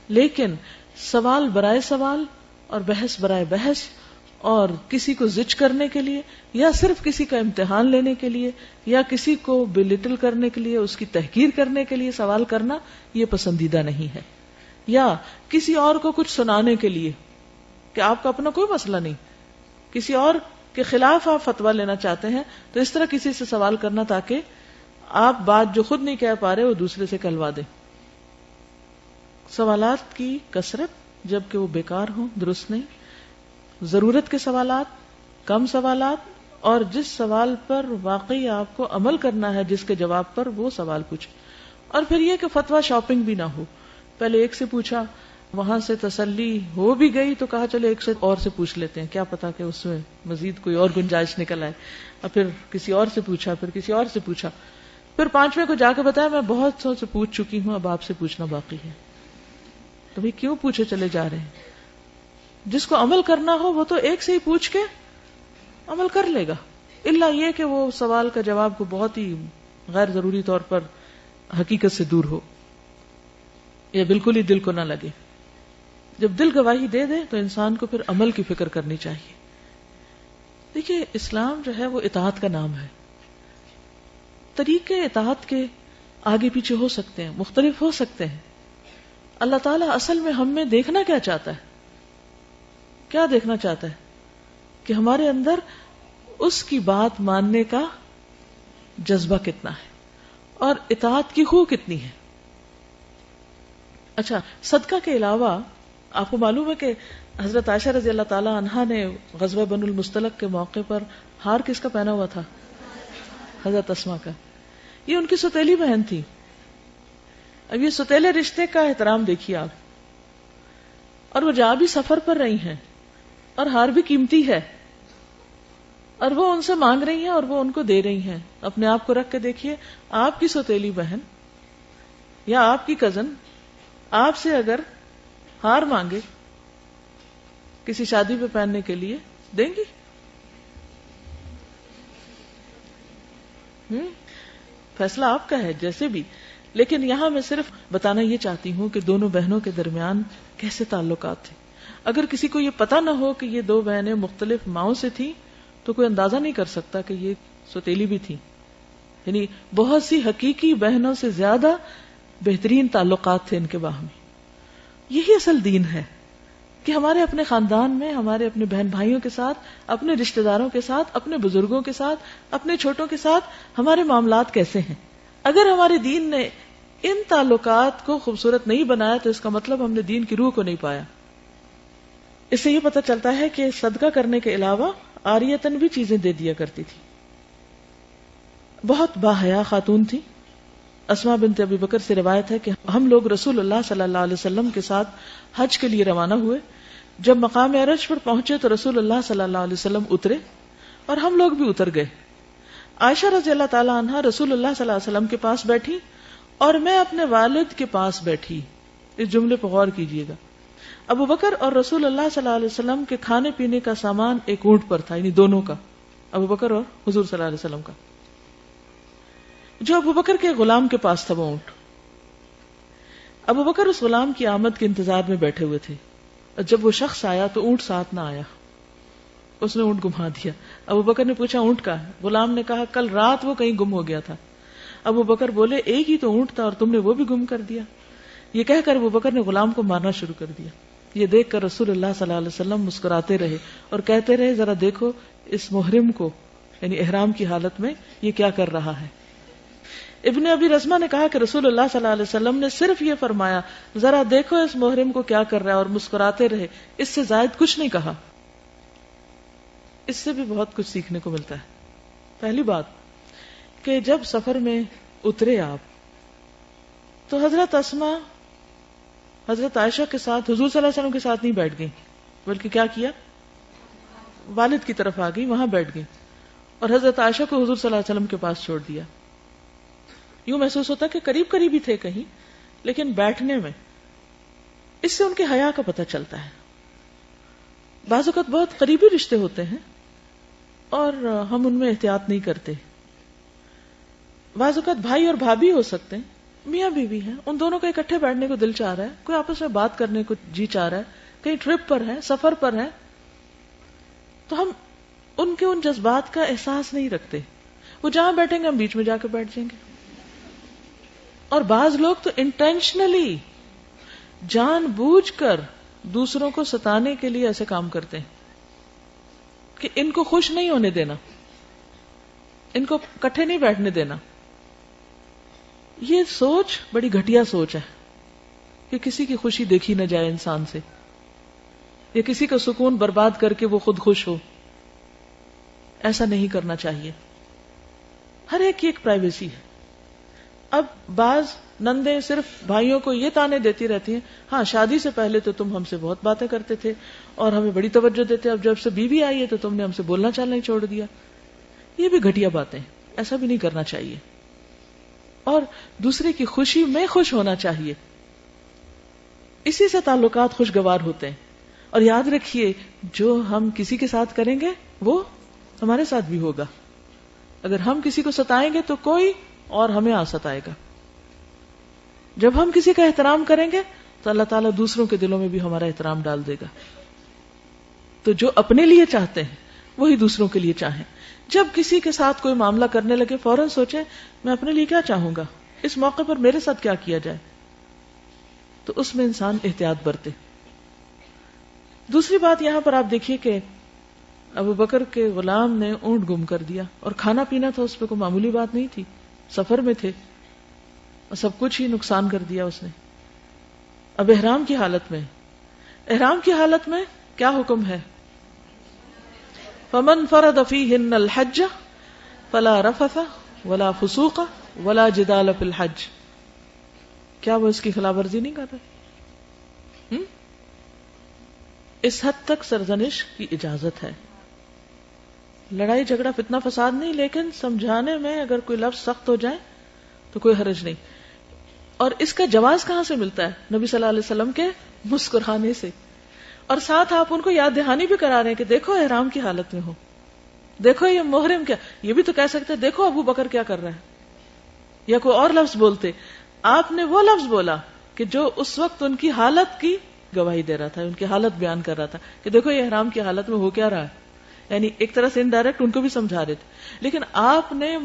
لیکن سوال برائے سوال اور بحث برائے بحث اور کسی کو زج کرنے کے لیے, یا صرف کسی کا امتحان لینے کے لیے, یا کسی کو بلٹل کرنے کے لیے, اس کی تحقیر کرنے کے لیے سوال کرنا یہ پسندیدہ نہیں ہے. یا کسی اور کو کچھ سنانے کے لیے کہ آپ کا اپنا کوئی مسئلہ نہیں, کسی اور کے خلاف آپ فتویٰ لینا چاہتے ہیں, تو اس طرح کسی سے سوال کرنا تاکہ آپ بات جو خود نہیں کہہ پا رہے وہ دوسرے سے کہلوا دیں. سوالات کی کثرت جبکہ وہ بیکار ہوں درست نہیں. ضرورت کے سوالات, کم سوالات, اور جس سوال پر واقعی آپ کو عمل کرنا ہے جس کے جواب پر وہ سوال پوچھیں. اور پھر یہ کہ فتویٰ شاپنگ بھی نہ ہو, پہلے ایک سے پوچھا, وہاں سے تسلی ہو بھی گئی تو کہا چلو ایک سے اور سے پوچھ لیتے ہیں, کیا پتا کہ اس میں مزید کوئی اور گنجائش نکل آئے. اور پھر کسی اور سے پوچھا, پھر کسی اور سے پوچھا, پھر پانچویں کو جا کے بتایا میں بہت سو سے پوچھ چکی ہوں, اب آپ سے پوچھنا باقی ہے. تو بھئی کیوں پوچھے چلے جا رہے ہیں؟ جس کو عمل کرنا ہو وہ تو ایک سے ہی پوچھ کے عمل کر لے گا, الا یہ کہ وہ سوال کا جواب کو بہت ہی غیر ضروری طور پر حقیقت سے دور ہو یا بالکل ہی دل کو نہ لگے. جب دل گواہی دے دے تو انسان کو پھر عمل کی فکر کرنی چاہیے. دیکھیے اسلام جو ہے وہ اطاعت کا نام ہے. طریقے اطاعت کے آگے پیچھے ہو سکتے ہیں, مختلف ہو سکتے ہیں. اللہ تعالیٰ اصل میں ہم میں دیکھنا کیا چاہتا ہے؟ کیا دیکھنا چاہتا ہے؟ کہ ہمارے اندر اس کی بات ماننے کا جذبہ کتنا ہے اور اطاعت کی خو کتنی ہے. اچھا, صدقہ کے علاوہ آپ کو معلوم ہے کہ حضرت عائشہ رضی اللہ تعالی عنہا نے غزوہ بنو المصطلق کے موقع پر ہار کس کا پہنا ہوا تھا؟ حضرت اسماء کا. یہ ان کی سوتیلی بہن تھی. اب یہ سوتیلے رشتے کا احترام دیکھیے آپ, اور وہ جہاں بھی سفر پر رہی ہیں, اور ہار بھی قیمتی ہے. اور وہ ان سے مانگ رہی ہیں اور وہ ان کو دے رہی ہیں. اپنے آپ کو رکھ کے دیکھیے, آپ کی سوتیلی بہن یا آپ کی کزن آپ سے اگر ہار مانگے کسی شادی پہ پہننے کے لیے, دیں گی؟ فیصلہ آپ کا ہے جیسے بھی. لیکن یہاں میں صرف بتانا یہ چاہتی ہوں کہ دونوں بہنوں کے درمیان کیسے تعلقات تھے. اگر کسی کو یہ پتا نہ ہو کہ یہ دو بہنیں مختلف ماؤں سے تھیں تو کوئی اندازہ نہیں کر سکتا کہ یہ سوتیلی بھی تھی. یعنی بہت سی حقیقی بہنوں سے زیادہ بہترین تعلقات تھے ان کے باہمی. یہی اصل دین ہے کہ ہمارے اپنے خاندان میں, ہمارے اپنے بہن بھائیوں کے ساتھ, اپنے رشتہ داروں کے ساتھ, اپنے بزرگوں کے ساتھ, اپنے چھوٹوں کے ساتھ ہمارے معاملات کیسے ہیں. اگر ہمارے دین نے ان تعلقات کو خوبصورت نہیں بنایا تو اس کا مطلب ہم نے دین کی روح کو نہیں پایا. اس سے یہ پتہ چلتا ہے کہ صدقہ کرنے کے علاوہ عاریتاً بھی چیزیں دے دیا کرتی تھی. بہت باحیا خاتون تھی. اسماء بنت ابی بکر سے روایت ہے کہ ہم لوگ رسول اللہ صلی اللہ علیہ وسلم کے ساتھ حج کے لیے روانہ ہوئے. جب مقام عرج پر پہنچے تو رسول اللہ صلی اللہ علیہ وسلم اترے اور ہم لوگ بھی اتر گئے. عائشہ رضی اللہ تعالی عنہا رسول اللہ صلی اللہ علیہ وسلم کے پاس بیٹھی اور میں اپنے والد کے پاس بیٹھی. اس جملے پر غور کیجیے گا. ابو بکر اور رسول اللہ صلی اللہ علیہ وسلم کے کھانے پینے کا سامان ایک اونٹ پر تھا, یعنی دونوں کا, ابو بکر اور حضور صلی اللہ علیہ وسلم کا. جو ابو بکر کے غلام کے پاس تھا وہ اونٹ. ابو بکر اس غلام کی آمد کے انتظار میں بیٹھے ہوئے تھے. جب وہ شخص آیا تو اونٹ ساتھ نہ آیا, اس نے اونٹ گما دیا. ابو بکر نے پوچھا اونٹ کا ہے؟ غلام نے کہا کل رات وہ کہیں گم ہو گیا تھا. ابو بکر بولے ایک ہی تو اونٹ تھا اور تم نے وہ بھی گم کر دیا. یہ کہہ کر ابو بکر نے غلام کو مارنا شروع کر دیا. یہ دیکھ کر رسول اللہ صلی اللہ علیہ وسلم مسکراتے رہے اور کہتے رہے ذرا دیکھو اس محرم کو, یعنی احرام کی حالت میں یہ کیا کر رہا ہے. ابن ابی رزمہ نے کہا کہ رسول اللہ صلی اللہ علیہ وسلم نے صرف یہ فرمایا ذرا دیکھو اس محرم کو کیا کر رہا ہے اور مسکراتے رہے, اس سے زائد کچھ نہیں کہا. اس سے بھی بہت کچھ سیکھنے کو ملتا ہے. پہلی بات کہ جب سفر میں اترے آپ تو حضرت اسماء حضرت عائشہ کے ساتھ حضور صلی اللہ علیہ وسلم کے ساتھ نہیں بیٹھ گئی, بلکہ کیا کیا, والد کی طرف آ گئی, وہاں بیٹھ گئی اور حضرت عائشہ کو حضور صلی اللہ علیہ وسلم کے پاس چھوڑ دیا. یوں محسوس ہوتا کہ قریب قریب ہی تھے کہیں, لیکن بیٹھنے میں اس سے ان کے حیا کا پتہ چلتا ہے. بعض اوقات بہت قریبی رشتے ہوتے ہیں اور ہم ان میں احتیاط نہیں کرتے. بعض اوقات بھائی اور بھابھی ہو سکتے ہیں, میاں بیوی ہیں, ان دونوں کا اکٹھے بیٹھنے کو دل چاہ رہا ہے, کوئی آپس میں بات کرنے کو جی چاہ رہا ہے, کہیں ٹرپ پر ہے, سفر پر ہے, تو ہم ان کے ان جذبات کا احساس نہیں رکھتے. وہ جہاں بیٹھیں گے ہم بیچ میں جا کے بیٹھ جائیں گے. اور بعض لوگ تو انٹینشنلی جان بوجھ کر دوسروں کو ستانے کے لیے ایسے کام کرتے ہیں کہ ان کو خوش نہیں ہونے دینا, ان کو اکٹھے نہیں بیٹھنے دینا. یہ سوچ بڑی گھٹیا سوچ ہے کہ کسی کی خوشی دیکھی نہ جائے انسان سے, یا کسی کا سکون برباد کر کے وہ خود خوش ہو. ایسا نہیں کرنا چاہیے. ہر ایک کی ایک پرائیویسی ہے. اب بعض نندیں صرف بھائیوں کو یہ تانے دیتی رہتی ہیں, ہاں شادی سے پہلے تو تم ہم سے بہت باتیں کرتے تھے اور ہمیں بڑی توجہ دیتے, اب جب سے بیوی آئی ہے تو تم نے ہم سے بولنا چالنا ہی چھوڑ دیا. یہ بھی گھٹیا باتیں, ایسا بھی نہیں کرنا چاہیے. اور دوسرے کی خوشی میں خوش ہونا چاہیے, اسی سے تعلقات خوشگوار ہوتے ہیں. اور یاد رکھیے جو ہم کسی کے ساتھ کریں گے وہ ہمارے ساتھ بھی ہوگا. اگر ہم کسی کو ستائیں گے تو کوئی اور ہمیں آ ستائے گا. جب ہم کسی کا احترام کریں گے تو اللہ تعالیٰ دوسروں کے دلوں میں بھی ہمارا احترام ڈال دے گا. تو جو اپنے لیے چاہتے ہیں وہی دوسروں کے لیے چاہیں. جب کسی کے ساتھ کوئی معاملہ کرنے لگے فوراً سوچیں میں اپنے لیے کیا چاہوں گا, اس موقع پر میرے ساتھ کیا کیا جائے, تو اس میں انسان احتیاط برتے. دوسری بات یہاں پر آپ دیکھیے کہ ابو بکر کے غلام نے اونٹ گم کر دیا اور کھانا پینا تھا, اس پہ کوئی معمولی بات نہیں تھی, سفر میں تھے اور سب کچھ ہی نقصان کر دیا اس نے. اب احرام کی حالت میں کیا حکم ہے؟ فمن فرض فیہن الحج فلا رفث ولا فسوق ولا جدال فی الحج. کیا وہ اس کی خلاف ورزی نہیں کر رہے؟ اس حد تک سرزنش کی اجازت ہے. لڑائی جھگڑا فتنہ فساد نہیں، لیکن سمجھانے میں اگر کوئی لفظ سخت ہو جائے تو کوئی حرج نہیں. اور اس کا جواز کہاں سے ملتا ہے؟ نبی صلی اللہ علیہ وسلم کے مسکرانے سے. اور ساتھ آپ ان کو یاد دہانی بھی کرا رہے ہیں کہ دیکھو احرام کی حالت میں ہو، دیکھو یہ محرم کیا. یہ بھی تو کہہ سکتے دیکھو ابو بکر کیا کر رہا ہے، یا کوئی اور لفظ بولتے. آپ نے وہ لفظ بولا کہ جو اس وقت ان کی حالت کی گواہی دے رہا تھا، ان کی حالت بیان کر رہا تھا کہ دیکھو یہ احرام کی حالت میں ہو کیا رہا ہے. یعنی ایک طرح سے انڈائریکٹ ان کو بھی سمجھا رہے تھے. لیکن آپ نے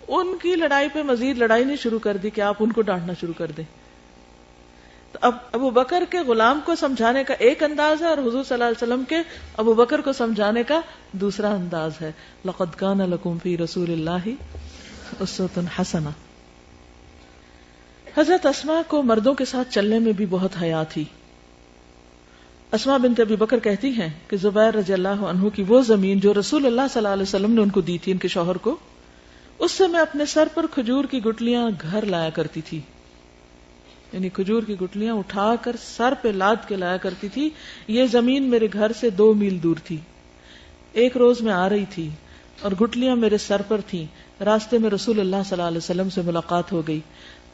ان کی لڑائی پہ مزید لڑائی نہیں شروع کر دی کہ آپ ان کو ڈانٹنا شروع کر دیں. تو اب ابو بکر کے غلام کو سمجھانے کا ایک انداز ہے اور حضور صلی اللہ علیہ وسلم کے ابو بکر کو سمجھانے کا دوسرا انداز ہے. لقد کان لکم فی رسول اللہ اسوۃ حسنہ. حضرت اسماء کو مردوں کے ساتھ چلنے میں بھی بہت حیا تھی. اسماء بنت ابی بکر کہتی ہیں کہ زبیر رضی اللہ عنہ کی وہ زمین جو رسول اللہ صلی اللہ علیہ وسلم نے ان کو دی تھی، ان کے شوہر کو، اس سے میں اپنے سر پر کھجور کی گٹلیاں گھر لایا کرتی تھی. یعنی کھجور کی گٹلیاں اٹھا کر سر پہ لاد کے لایا کرتی تھی. یہ زمین میرے گھر سے 2 میل دور تھی. ایک روز میں آ رہی تھی اور گٹلیاں میرے سر پر تھیں. راستے میں رسول اللہ صلی اللہ علیہ وسلم سے ملاقات ہو گئی.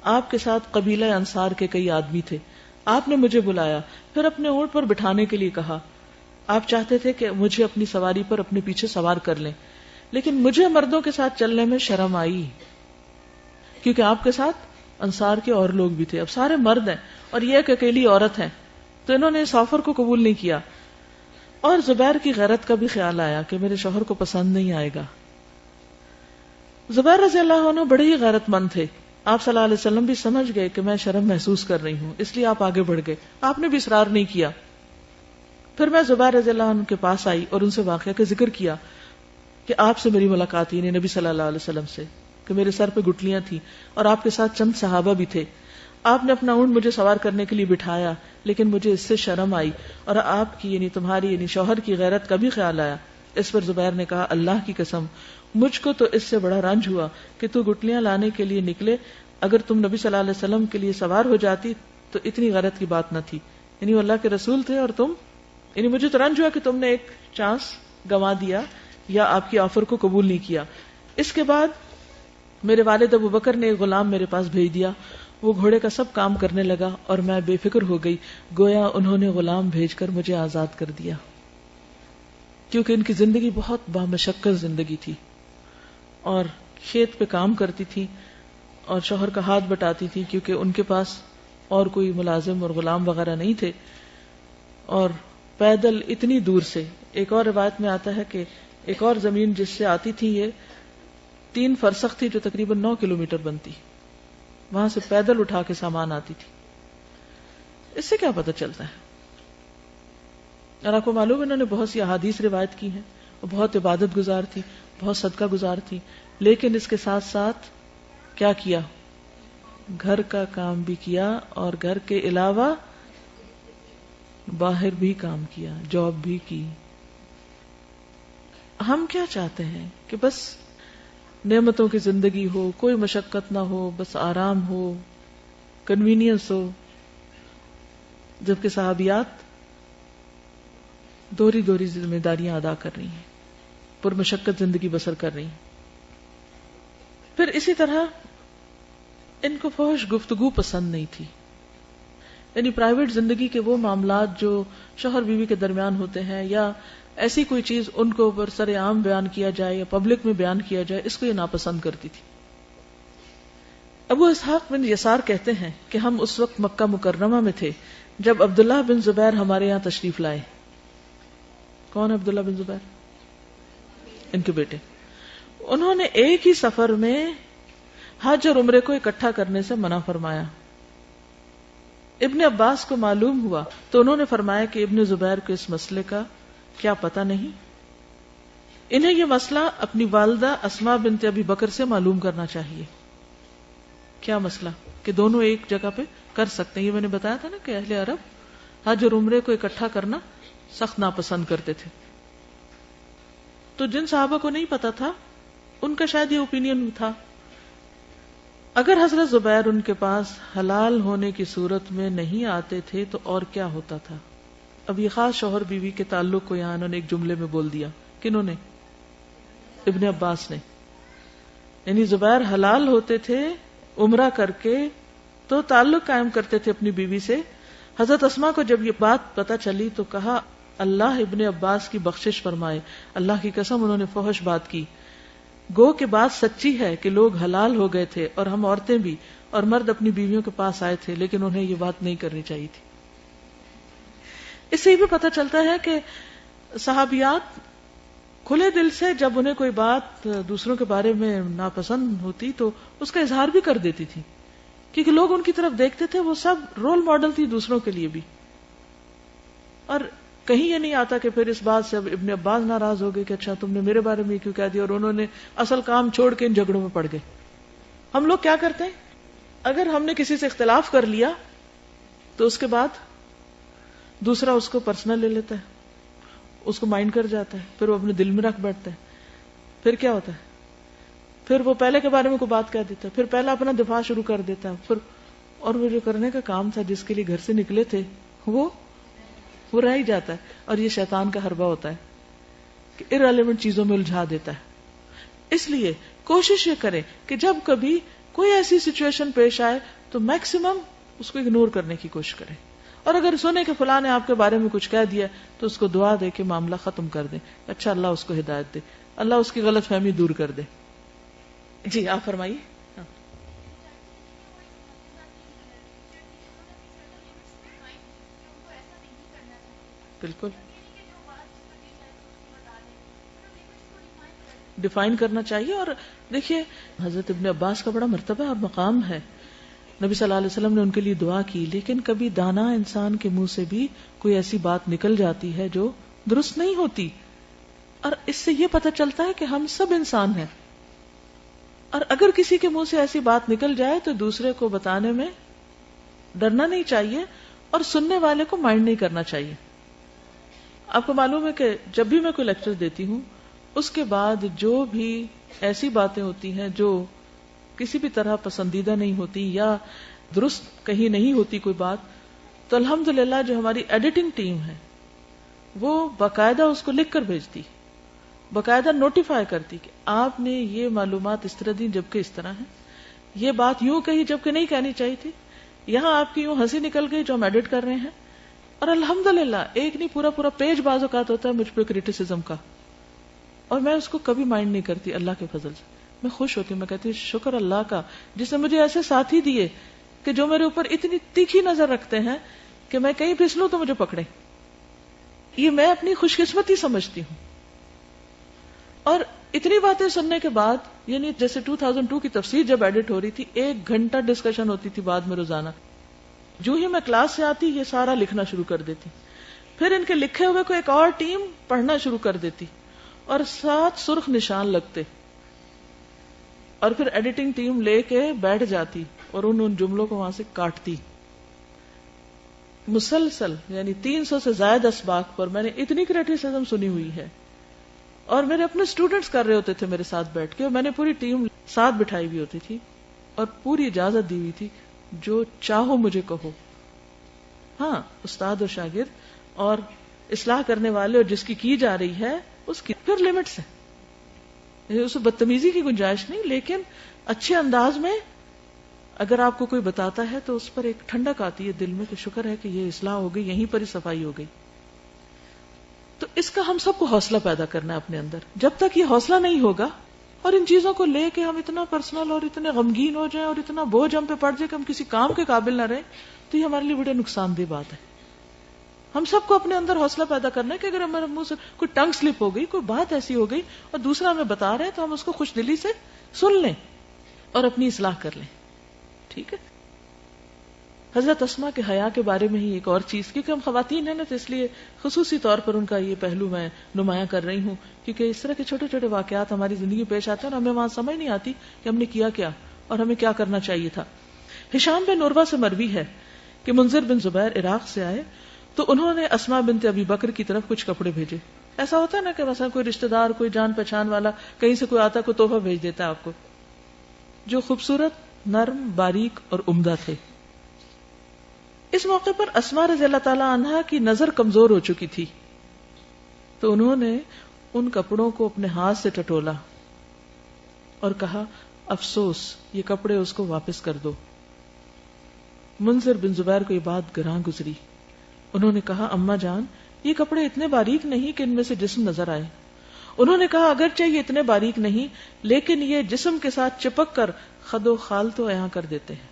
آپ کے ساتھ قبیلہ انصار کے کئی آدمی تھے. آپ نے مجھے بلایا، پھر اپنے اونٹ پر بٹھانے کے لیے کہا. آپ چاہتے تھے کہ مجھے اپنی سواری پر اپنے پیچھے سوار کر لیں، لیکن مجھے مردوں کے ساتھ چلنے میں شرم آئی، کیونکہ آپ کے ساتھ انصار کے اور لوگ بھی تھے. اب سارے مرد ہیں اور یہ ایک اکیلی عورت ہے، تو انہوں نے اس آفر کو قبول نہیں کیا. اور زبیر کی غیرت کا بھی خیال آیا کہ میرے شوہر کو پسند نہیں آئے گا. زبیر رضی اللہ عنہ بڑے ہی غیرت مند تھے. آپ صلی اللہ علیہ وسلم بھی سمجھ گئے کہ میں شرم محسوس کر رہی ہوں، اس لیے آپ آگے بڑھ گئے. آپ نے بھی اصرار نہیں کیا. پھر میں زبیر رضی اللہ عنہ کے پاس آئی اور ان سے واقعہ کا ذکر کیا کہ آپ سے میری ملاقات ہوئی، نبی صلی اللہ علیہ وسلم سے، کہ میرے سر پہ گٹلیاں تھیں اور آپ کے ساتھ چند صحابہ بھی تھے. آپ نے اپنا اونٹ مجھے سوار کرنے کے لیے بٹھایا، لیکن مجھے اس سے شرم آئی اور آپ کی یعنی تمہاری یعنی شوہر کی غیرت کا بھی خیال آیا. اس پر زبیر نے کہا، اللہ کی قسم مجھ کو تو اس سے بڑا رنج ہوا کہ تو گٹلیاں لانے کے لیے نکلے. اگر تم نبی صلی اللہ علیہ وسلم کے لیے سوار ہو جاتی تو اتنی غیرت کی بات نہ تھی. یعنی وہ اللہ کے رسول تھے اور تم، یعنی مجھے تو رنج ہوا کہ تم نے ایک چانس گنوا دیا یا آپ کی آفر کو قبول نہیں کیا. اس کے بعد میرے والد ابو بکر نے ایک غلام میرے پاس بھیج دیا. وہ گھوڑے کا سب کام کرنے لگا اور میں بے فکر ہو گئی، گویا انہوں نے غلام بھیج کر مجھے آزاد کر دیا، کیونکہ ان کی زندگی بہت بامشقت زندگی تھی اور کھیت پہ کام کرتی تھی اور شوہر کا ہاتھ بٹاتی تھی، کیونکہ ان کے پاس اور کوئی ملازم اور غلام وغیرہ نہیں تھے. اور پیدل اتنی دور سے، ایک اور روایت میں آتا ہے کہ ایک اور زمین جس سے آتی تھی یہ 3 فرسخ تھی جو تقریباً 9 کلومیٹر بنتی، وہاں سے پیدل اٹھا کے سامان آتی تھی. اس سے کیا پتہ چلتا ہے؟ اور آپ کو معلوم انہوں نے بہت سی احادیث روایت کی ہیں، وہ بہت عبادت گزار تھی، بہت صدقہ گزار تھی، لیکن اس کے ساتھ ساتھ کیا کیا؟ گھر کا کام بھی کیا اور گھر کے علاوہ باہر بھی کام کیا، جاب بھی کی. ہم کیا چاہتے ہیں کہ بس نعمتوں کی زندگی ہو، کوئی مشقت نہ ہو، بس آرام ہو، کنوینئنس ہو، جبکہ صحابیات دوہری دوہری ذمہ داریاں ادا کر رہی ہیں، پر مشقت زندگی بسر کر رہی ہیں. پھر اسی طرح ان کو فحش گفتگو پسند نہیں تھی. یعنی پرائیویٹ زندگی کے وہ معاملات جو شوہر بیوی کے درمیان ہوتے ہیں یا ایسی کوئی چیز ان کو برسر عام بیان کیا جائے یا پبلک میں بیان کیا جائے، اس کو یہ ناپسند کرتی تھی. ابو اسحاق بن یسار کہتے ہیں کہ ہم اس وقت مکہ مکرمہ میں تھے جب عبداللہ بن زبیر ہمارے یہاں تشریف لائے. کون عبداللہ بن زبیر؟ ان کے بیٹے. انہوں نے ایک ہی سفر میں حج اور عمرے کو اکٹھا کرنے سے منع فرمایا. ابن عباس کو معلوم ہوا تو انہوں نے فرمایا کہ ابن زبیر کو اس مسئلے کا کیا پتہ نہیں. انہیں یہ مسئلہ اپنی والدہ اسماء بنت ابی بکر سے معلوم کرنا چاہیے. کیا مسئلہ؟ کہ دونوں ایک جگہ پہ کر سکتے ہیں. یہ میں نے بتایا تھا نا کہ اہل عرب حج اور عمرے کو اکٹھا کرنا سخت ناپسند کرتے تھے. تو جن صحابہ کو نہیں پتا تھا ان کا شاید یہ اوپینین تھا. اگر حضرت زبیر ان کے پاس حلال ہونے کی صورت میں نہیں آتے تھے تو اور کیا ہوتا تھا؟ اب یہ خاص شوہر بیوی کے تعلق کو یہاں انہوں نے ایک جملے میں بول دیا. کنہوں نے؟ ابن عباس نے. یعنی زبیر حلال ہوتے تھے عمرہ کر کے تو تعلق قائم کرتے تھے اپنی بیوی سے. حضرت اسما کو جب یہ بات پتہ چلی تو کہا اللہ ابن عباس کی بخشش فرمائے, اللہ کی قسم انہوں نے فحش بات کی. گو کہ بات سچی ہے کہ لوگ حلال ہو گئے تھے اور ہم عورتیں بھی, اور مرد اپنی بیویوں کے پاس آئے تھے, لیکن انہیں یہ بات نہیں کرنی چاہیے تھی. اس سے یہ بھی پتہ چلتا ہے کہ صحابیات کھلے دل سے جب انہیں کوئی بات دوسروں کے بارے میں ناپسند ہوتی تو اس کا اظہار بھی کر دیتی تھی, کیونکہ لوگ ان کی طرف دیکھتے تھے, وہ سب رول ماڈل تھی دوسروں کے لیے بھی. اور کہیں یہ نہیں آتا کہ پھر اس بات سے اب ابن عباس ناراض ہو گئے کہ اچھا تم نے میرے بارے میں کیوں کہہ دیا, اور انہوں نے اصل کام چھوڑ کے ان جھگڑوں میں پڑ گئے. ہم لوگ کیا کرتے ہیں, اگر ہم نے کسی سے اختلاف کر لیا تو اس کے بعد دوسرا اس کو پرسنل لے لیتا ہے, اس کو مائنڈ کر جاتا ہے, پھر وہ اپنے دل میں رکھ بیٹھتا ہے. پھر کیا ہوتا ہے, پھر وہ پہلے کے بارے میں کوئی بات کہہ دیتا ہے, پھر پہلا اپنا دفاع شروع کر دیتا ہے, پھر اور وہ جو کرنے کا کام تھا جس کے لیے گھر سے نکلے تھے وہ رہ ہی جاتا ہے. اور یہ شیطان کا حربہ ہوتا ہے کہ ارریلیونٹ چیزوں میں الجھا دیتا ہے. اس لیے کوشش یہ کریں کہ جب کبھی کوئی ایسی سچویشن پیش آئے تو میکسیمم اس کو اگنور کرنے کی کوشش کریں, اور اگر سنے کہ فلاں نے آپ کے بارے میں کچھ کہہ دیا تو اس کو دعا دے کے معاملہ ختم کر دیں. اچھا اللہ اس کو ہدایت دے, اللہ اس کی غلط فہمی دور کر دے. جی آپ فرمائیے. بالکل ڈیفائن کرنا چاہیے. اور دیکھیے حضرت ابن عباس کا بڑا مرتبہ اور مقام ہے, نبی صلی اللہ علیہ وسلم نے ان کے لیے دعا کی, لیکن کبھی دانا انسان کے منہ سے بھی کوئی ایسی بات نکل جاتی ہے جو درست نہیں ہوتی, اور اس سے یہ پتہ چلتا ہے کہ ہم سب انسان ہیں. اور اگر کسی کے منہ سے ایسی بات نکل جائے تو دوسرے کو بتانے میں ڈرنا نہیں چاہیے, اور سننے والے کو مائنڈ نہیں کرنا چاہیے. آپ کو معلوم ہے کہ جب بھی میں کوئی لیکچر دیتی ہوں اس کے بعد جو بھی ایسی باتیں ہوتی ہیں جو کسی بھی طرح پسندیدہ نہیں ہوتی یا درست کہیں نہیں ہوتی کوئی بات, تو الحمدللہ جو ہماری ایڈیٹنگ ٹیم ہے وہ باقاعدہ اس کو لکھ کر بھیجتی, باقاعدہ نوٹیفائی کرتی کہ آپ نے یہ معلومات اس طرح دی جبکہ اس طرح ہے, یہ بات یوں کہی جبکہ نہیں کہنی چاہیے تھی, یہاں آپ کی یوں ہنسی نکل گئی جو ہم ایڈٹ کر رہے ہیں. اور الحمدللہ ایک نہیں پورا پیج بعض اوقات ہوتا ہے مجھ پہ کریٹیسزم کا, اور میں اس کو کبھی مائنڈ نہیں کرتی. اللہ کے فضل سے میں خوش ہوتی ہوں, میں کہتی ہوں شکر اللہ کا جس نے مجھے ایسے ساتھی دیے کہ جو میرے اوپر اتنی تیکھی نظر رکھتے ہیں کہ میں کہیں پھسلوں تو مجھے پکڑے. یہ میں اپنی خوش قسمتی سمجھتی ہوں. اور اتنی باتیں سننے کے بعد, یعنی جیسے 2002 کی تفسیر جب ایڈٹ ہو رہی تھی 1 گھنٹہ ڈسکشن ہوتی تھی بعد میں روزانہ, جو ہی میں کلاس سے آتی یہ سارا لکھنا شروع کر دیتی, پھر ان کے لکھے ہوئے کو ایک اور ٹیم پڑھنا شروع کر دیتی, اور 7 سرخ نشان لگتے, اور پھر ایڈیٹنگ ٹیم لے کے بیٹھ جاتی اور ان جملوں کو وہاں سے کاٹتی. مسلسل یعنی 300 سے زائد اسباق پر میں نے اتنی کریٹیسزم سنی ہوئی ہے, اور میرے اپنے اسٹوڈنٹس کر رہے ہوتے تھے میرے ساتھ بیٹھ کے, اور میں نے پوری ٹیم ساتھ بٹھائی ہوئی ہوتی تھی اور پوری اجازت دی ہوئی تھی جو چاہو مجھے کہو. ہاں استاد اور شاگرد اور اصلاح کرنے والے اور جس کی جا رہی ہے اس کی پھر لمٹس ہیں, اس بدتمیزی کی گنجائش نہیں, لیکن اچھے انداز میں اگر آپ کو کوئی بتاتا ہے تو اس پر ایک ٹھنڈک آتی ہے دل میں کہ شکر ہے کہ یہ اصلاح ہو گئی, یہیں پر ہی صفائی ہو گئی. تو اس کا ہم سب کو حوصلہ پیدا کرنا ہے اپنے اندر. جب تک یہ حوصلہ نہیں ہوگا اور ان چیزوں کو لے کے ہم اتنا پرسنل اور اتنے غمگین ہو جائیں اور اتنا بوجھ ہم پہ پڑ جائے کہ ہم کسی کام کے قابل نہ رہیں, تو یہ ہمارے لیے بڑے نقصان دہ بات ہے. ہم سب کو اپنے اندر حوصلہ پیدا کرنا ہے کہ اگر ہمارے منہ سے کوئی ٹنگ سلپ ہو گئی, کوئی بات ایسی ہو گئی اور دوسرا ہمیں بتا رہے ہیں تو ہم اس کو خوش دلی سے سن لیں اور اپنی اصلاح کر لیں. ٹھیک ہے. حضرت اسما کے حیا کے بارے میں ہی ایک اور چیز, کیونکہ ہم خواتین ہیں نا تو اس لیے خصوصی طور پر ان کا یہ پہلو میں نمایاں کر رہی ہوں, کیونکہ اس طرح کے چھوٹے چھوٹے واقعات ہماری زندگی پیش آتے ہیں اور ہمیں وہاں سمجھ نہیں آتی کہ ہم نے کیا کیا اور ہمیں کیا کرنا چاہیے تھا. ہشام بن عروہ سے مروی ہے کہ منذر بن زبیر عراق سے آئے تو انہوں نے اسما بنت ابی بکر کی طرف کچھ کپڑے بھیجے. ایسا ہوتا ہے نا کہ مثلا کوئی رشتہ دار, کوئی جان پہچان والا کہیں سے کوئی آتا, کوئی تحفہ بھیج دیتا ہے آپ کو, جو خوبصورت, نرم, باریک اور عمدہ تھے. اس موقع پر اسما رضی اللہ تعالی عنہا کی نظر کمزور ہو چکی تھی, تو انہوں نے ان کپڑوں کو اپنے ہاتھ سے ٹٹولا اور کہا افسوس یہ کپڑے اس کو واپس کر دو. منذر بن زبیر کو یہ بات گراں گزری. انہوں نے کہا اماں جان یہ کپڑے اتنے باریک نہیں کہ ان میں سے جسم نظر آئے. انہوں نے کہا اگرچہ یہ اتنے باریک نہیں لیکن یہ جسم کے ساتھ چپک کر خد و خال تو عیاں کر دیتے ہیں.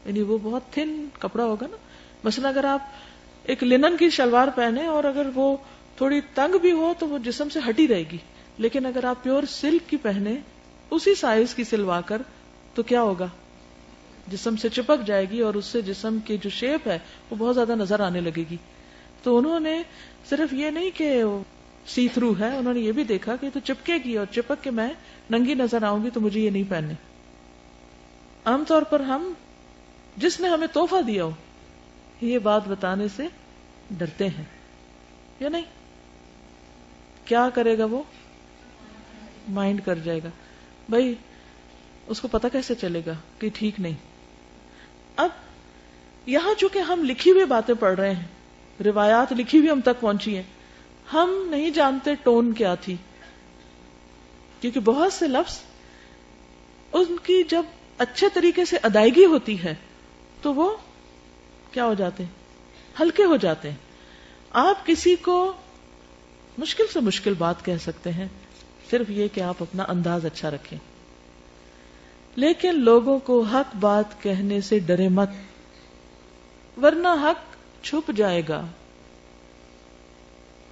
یعنی وہ بہت تھن کپڑا ہوگا نا. مثلا اگر آپ ایک لنن کی شلوار پہنے اور اگر وہ تھوڑی تنگ بھی ہو تو وہ جسم سے ہٹی رہے گی, لیکن اگر آپ پیور سلک کی پہنے اسی سائز کی سلوا کر تو کیا ہوگا, جسم سے چپک جائے گی اور اس سے جسم کی جو شیپ ہے وہ بہت زیادہ نظر آنے لگے گی. تو انہوں نے صرف یہ نہیں کہ سی تھرو ہے, انہوں نے یہ بھی دیکھا کہ تو چپکے گی اور چپک کے میں ننگی نظر آؤں گی تو مجھے یہ نہیں پہننے. عام طور پر ہم جس نے ہمیں تحفہ دیا ہو یہ بات بتانے سے ڈرتے ہیں یا نہیں. کیا کرے گا وہ, مائنڈ کر جائے گا. بھائی اس کو پتہ کیسے چلے گا کہ ٹھیک نہیں. اب یہاں چونکہ ہم لکھی ہوئی باتیں پڑھ رہے ہیں, روایات لکھی ہوئی ہم تک پہنچی ہیں, ہم نہیں جانتے ٹون کیا تھی, کیونکہ بہت سے لفظ ان کی جب اچھے طریقے سے ادائیگی ہوتی ہے تو وہ کیا ہو جاتے ہیں, ہلکے ہو جاتے ہیں. آپ کسی کو مشکل سے مشکل بات کہہ سکتے ہیں, صرف یہ کہ آپ اپنا انداز اچھا رکھیں, لیکن لوگوں کو حق بات کہنے سے ڈرے مت, ورنہ حق چھپ جائے گا.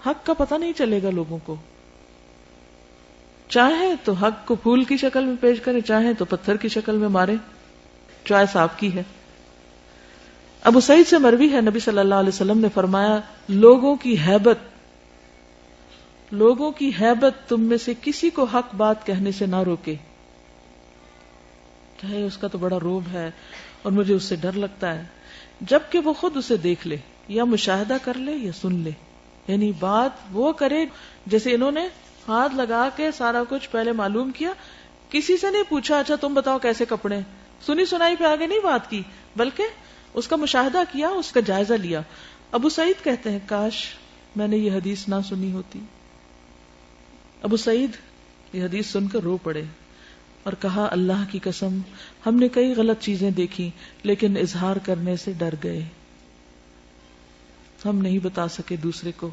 حق کا پتہ نہیں چلے گا لوگوں کو. چاہے تو حق کو پھول کی شکل میں پیش کرے, چاہے تو پتھر کی شکل میں مارے, چوائس آپ کی ہے. ابو سعید سے مروی ہے نبی صلی اللہ علیہ وسلم نے فرمایا لوگوں کی ہیبت تم میں سے کسی کو حق بات کہنے سے نہ روکے. چاہے اس کا تو بڑا روب ہے اور مجھے اس سے ڈر لگتا ہے, جبکہ وہ خود اسے دیکھ لے یا مشاہدہ کر لے یا سن لے. یعنی بات وہ کرے جیسے انہوں نے ہاتھ لگا کے سارا کچھ پہلے معلوم کیا, کسی سے نہیں پوچھا اچھا تم بتاؤ کیسے کپڑے, سنی سنائی پہ آگے نہیں بات کی, بلکہ اس کا مشاہدہ کیا, اس کا جائزہ لیا. ابو سعید کہتے ہیں کاش میں نے یہ حدیث نہ سنی ہوتی. ابو سعید یہ حدیث سن کر رو پڑے اور کہا اللہ کی قسم ہم نے کئی غلط چیزیں دیکھی لیکن اظہار کرنے سے ڈر گئے. ہم نہیں بتا سکے دوسرے کو,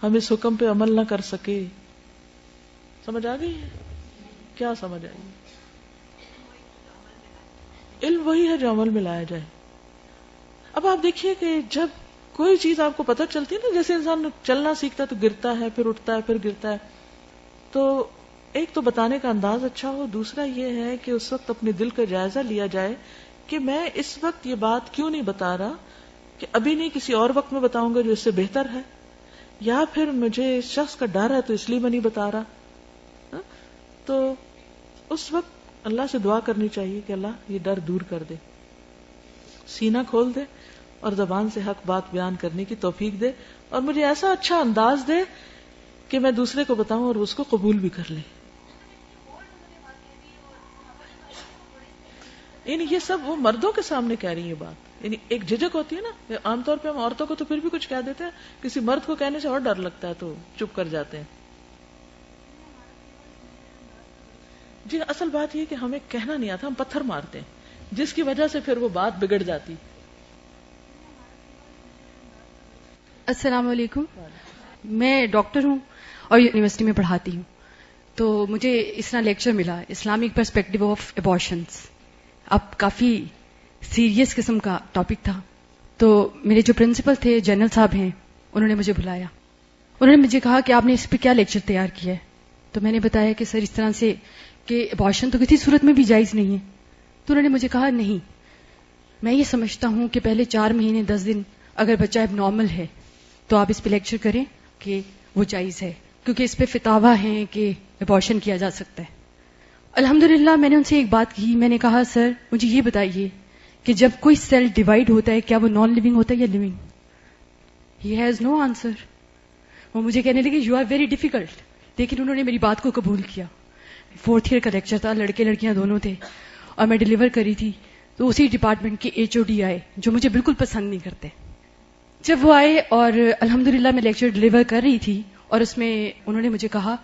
ہم اس حکم پہ عمل نہ کر سکے. سمجھ آ گئی ہے؟ کیا سمجھ آئی؟ علم وہی ہے جو عمل میں لایا جائے. اب آپ دیکھیے کہ جب کوئی چیز آپ کو پتہ چلتی ہے نا, جیسے انسان چلنا سیکھتا ہے تو گرتا ہے, پھر اٹھتا ہے, پھر گرتا ہے, تو ایک تو بتانے کا انداز اچھا ہو, دوسرا یہ ہے کہ اس وقت اپنے دل کا جائزہ لیا جائے کہ میں اس وقت یہ بات کیوں نہیں بتا رہا, کہ ابھی نہیں کسی اور وقت میں بتاؤں گا جو اس سے بہتر ہے, یا پھر مجھے اس شخص کا ڈر ہے تو اس لیے میں نہیں بتا رہا. تو اس وقت اللہ سے دعا کرنی چاہیے کہ اللہ یہ ڈر دور کر دے, سینہ کھول دے اور زبان سے حق بات بیان کرنے کی توفیق دے, اور مجھے ایسا اچھا انداز دے کہ میں دوسرے کو بتاؤں اور اس کو قبول بھی کر لے. یعنی یہ سب وہ مردوں کے سامنے کہہ رہی ہے بات, یعنی ایک جھجک ہوتی ہے نا, عام طور پہ ہم عورتوں کو تو پھر بھی کچھ کہہ دیتے ہیں, کسی مرد کو کہنے سے اور ڈر لگتا ہے تو چپ کر جاتے ہیں. جی اصل بات یہ کہ ہمیں کہنا نہیں آتا, ہم پتھر مارتے ہیں جس کی وجہ سے پھر وہ بات بگڑ جاتی. السلام علیکم, میں ڈاکٹر ہوں اور یونیورسٹی میں پڑھاتی ہوں. تو مجھے اس طرح لیکچر ملا اسلامک پرسپیکٹو آف ابارشنس. اب کافی سیریس قسم کا ٹاپک تھا, تو میرے جو پرنسپل تھے جنرل صاحب ہیں, انہوں نے مجھے بلایا. انہوں نے مجھے کہا کہ آپ نے اس پہ کیا لیکچر تیار کیا ہے. تو میں نے بتایا کہ سر اس طرح سے کہ ابارشن تو کسی صورت میں بھی جائز نہیں ہے. تو انہوں نے مجھے کہا نہیں, میں یہ سمجھتا ہوں کہ پہلے 4 مہینے 10 دن اگر بچہ اب نارمل ہے تو آپ اس پہ لیکچر کریں کہ وہ جائز ہے, کیونکہ اس پہ فتاوی ہیں کہ ابارشن کیا جا سکتا ہے. الحمدللہ میں نے ان سے ایک بات کی, میں نے کہا سر مجھے یہ بتائیے کہ جب کوئی سیل ڈیوائڈ ہوتا ہے کیا وہ نان لیونگ ہوتا ہے یا living? He has no answer. وہ مجھے کہنے لگے یو آر ویری ڈیفیکلٹ, لیکن انہوں نے میری بات کو قبول کیا. 4th ایئر کا لیکچر تھا, لڑکے لڑکیاں دونوں تھے, اور میں ڈیلیور کری تھی. تو اسی ڈپارٹمنٹ کے HOD آئے جو مجھے بالکل پسند نہیں کرتے. جب وہ آئے اور الحمدللہ میں لیکچر ڈیلیور کر رہی تھی اور اس میں انہوں نے مجھے کہا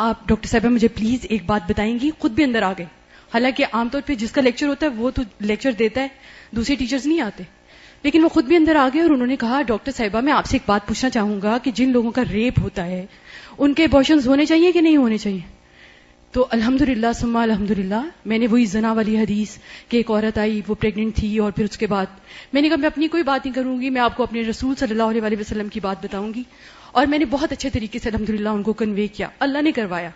آپ ڈاکٹر صاحبہ مجھے پلیز ایک بات بتائیں گی. خود بھی اندر آ گئے. حالانکہ عام طور پہ جس کا لیکچر ہوتا ہے وہ تو لیکچر دیتا ہے, دوسرے ٹیچرز نہیں آتے, لیکن وہ خود بھی اندر آ گئے اور انہوں نے کہا ڈاکٹر صاحبہ میں آپ سے ایک بات پوچھنا چاہوں گا کہ جن لوگوں کا ریپ ہوتا ہے ان کے ابارشنز ہونے چاہیے کہ نہیں ہونے چاہیے؟ تو الحمدللہ ثم الحمدللہ میں نے وہی زنا والی حدیث کہ ایک عورت آئی, وہ پریگننٹ تھی, اور پھر اس کے بعد میں نے کہا میں اپنی کوئی بات نہیں کروں گی, میں آپ کو اپنے رسول صلی اللہ علیہ وسلم کی بات بتاؤں گی. اور میں نے بہت اچھے طریقے سے الحمدللہ ان کو کنوے کیا, اللہ نے کروایا.